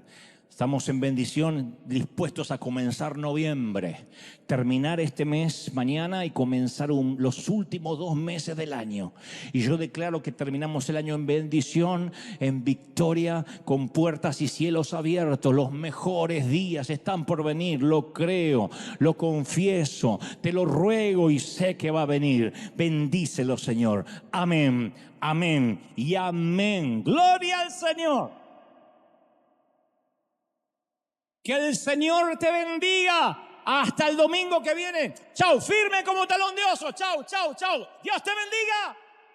Estamos en bendición, dispuestos a comenzar noviembre, terminar este mes mañana y comenzar los últimos 2 meses del año. Y yo declaro que terminamos el año en bendición, en victoria, con puertas y cielos abiertos. Los mejores días están por venir, lo creo, lo confieso, te lo ruego y sé que va a venir. Bendícelo, Señor. Amén, amén y amén. Gloria al Señor. Que el Señor te bendiga Hasta el domingo que viene. Chau, firme como talón de oso. Chau, chau, chau. Dios te bendiga.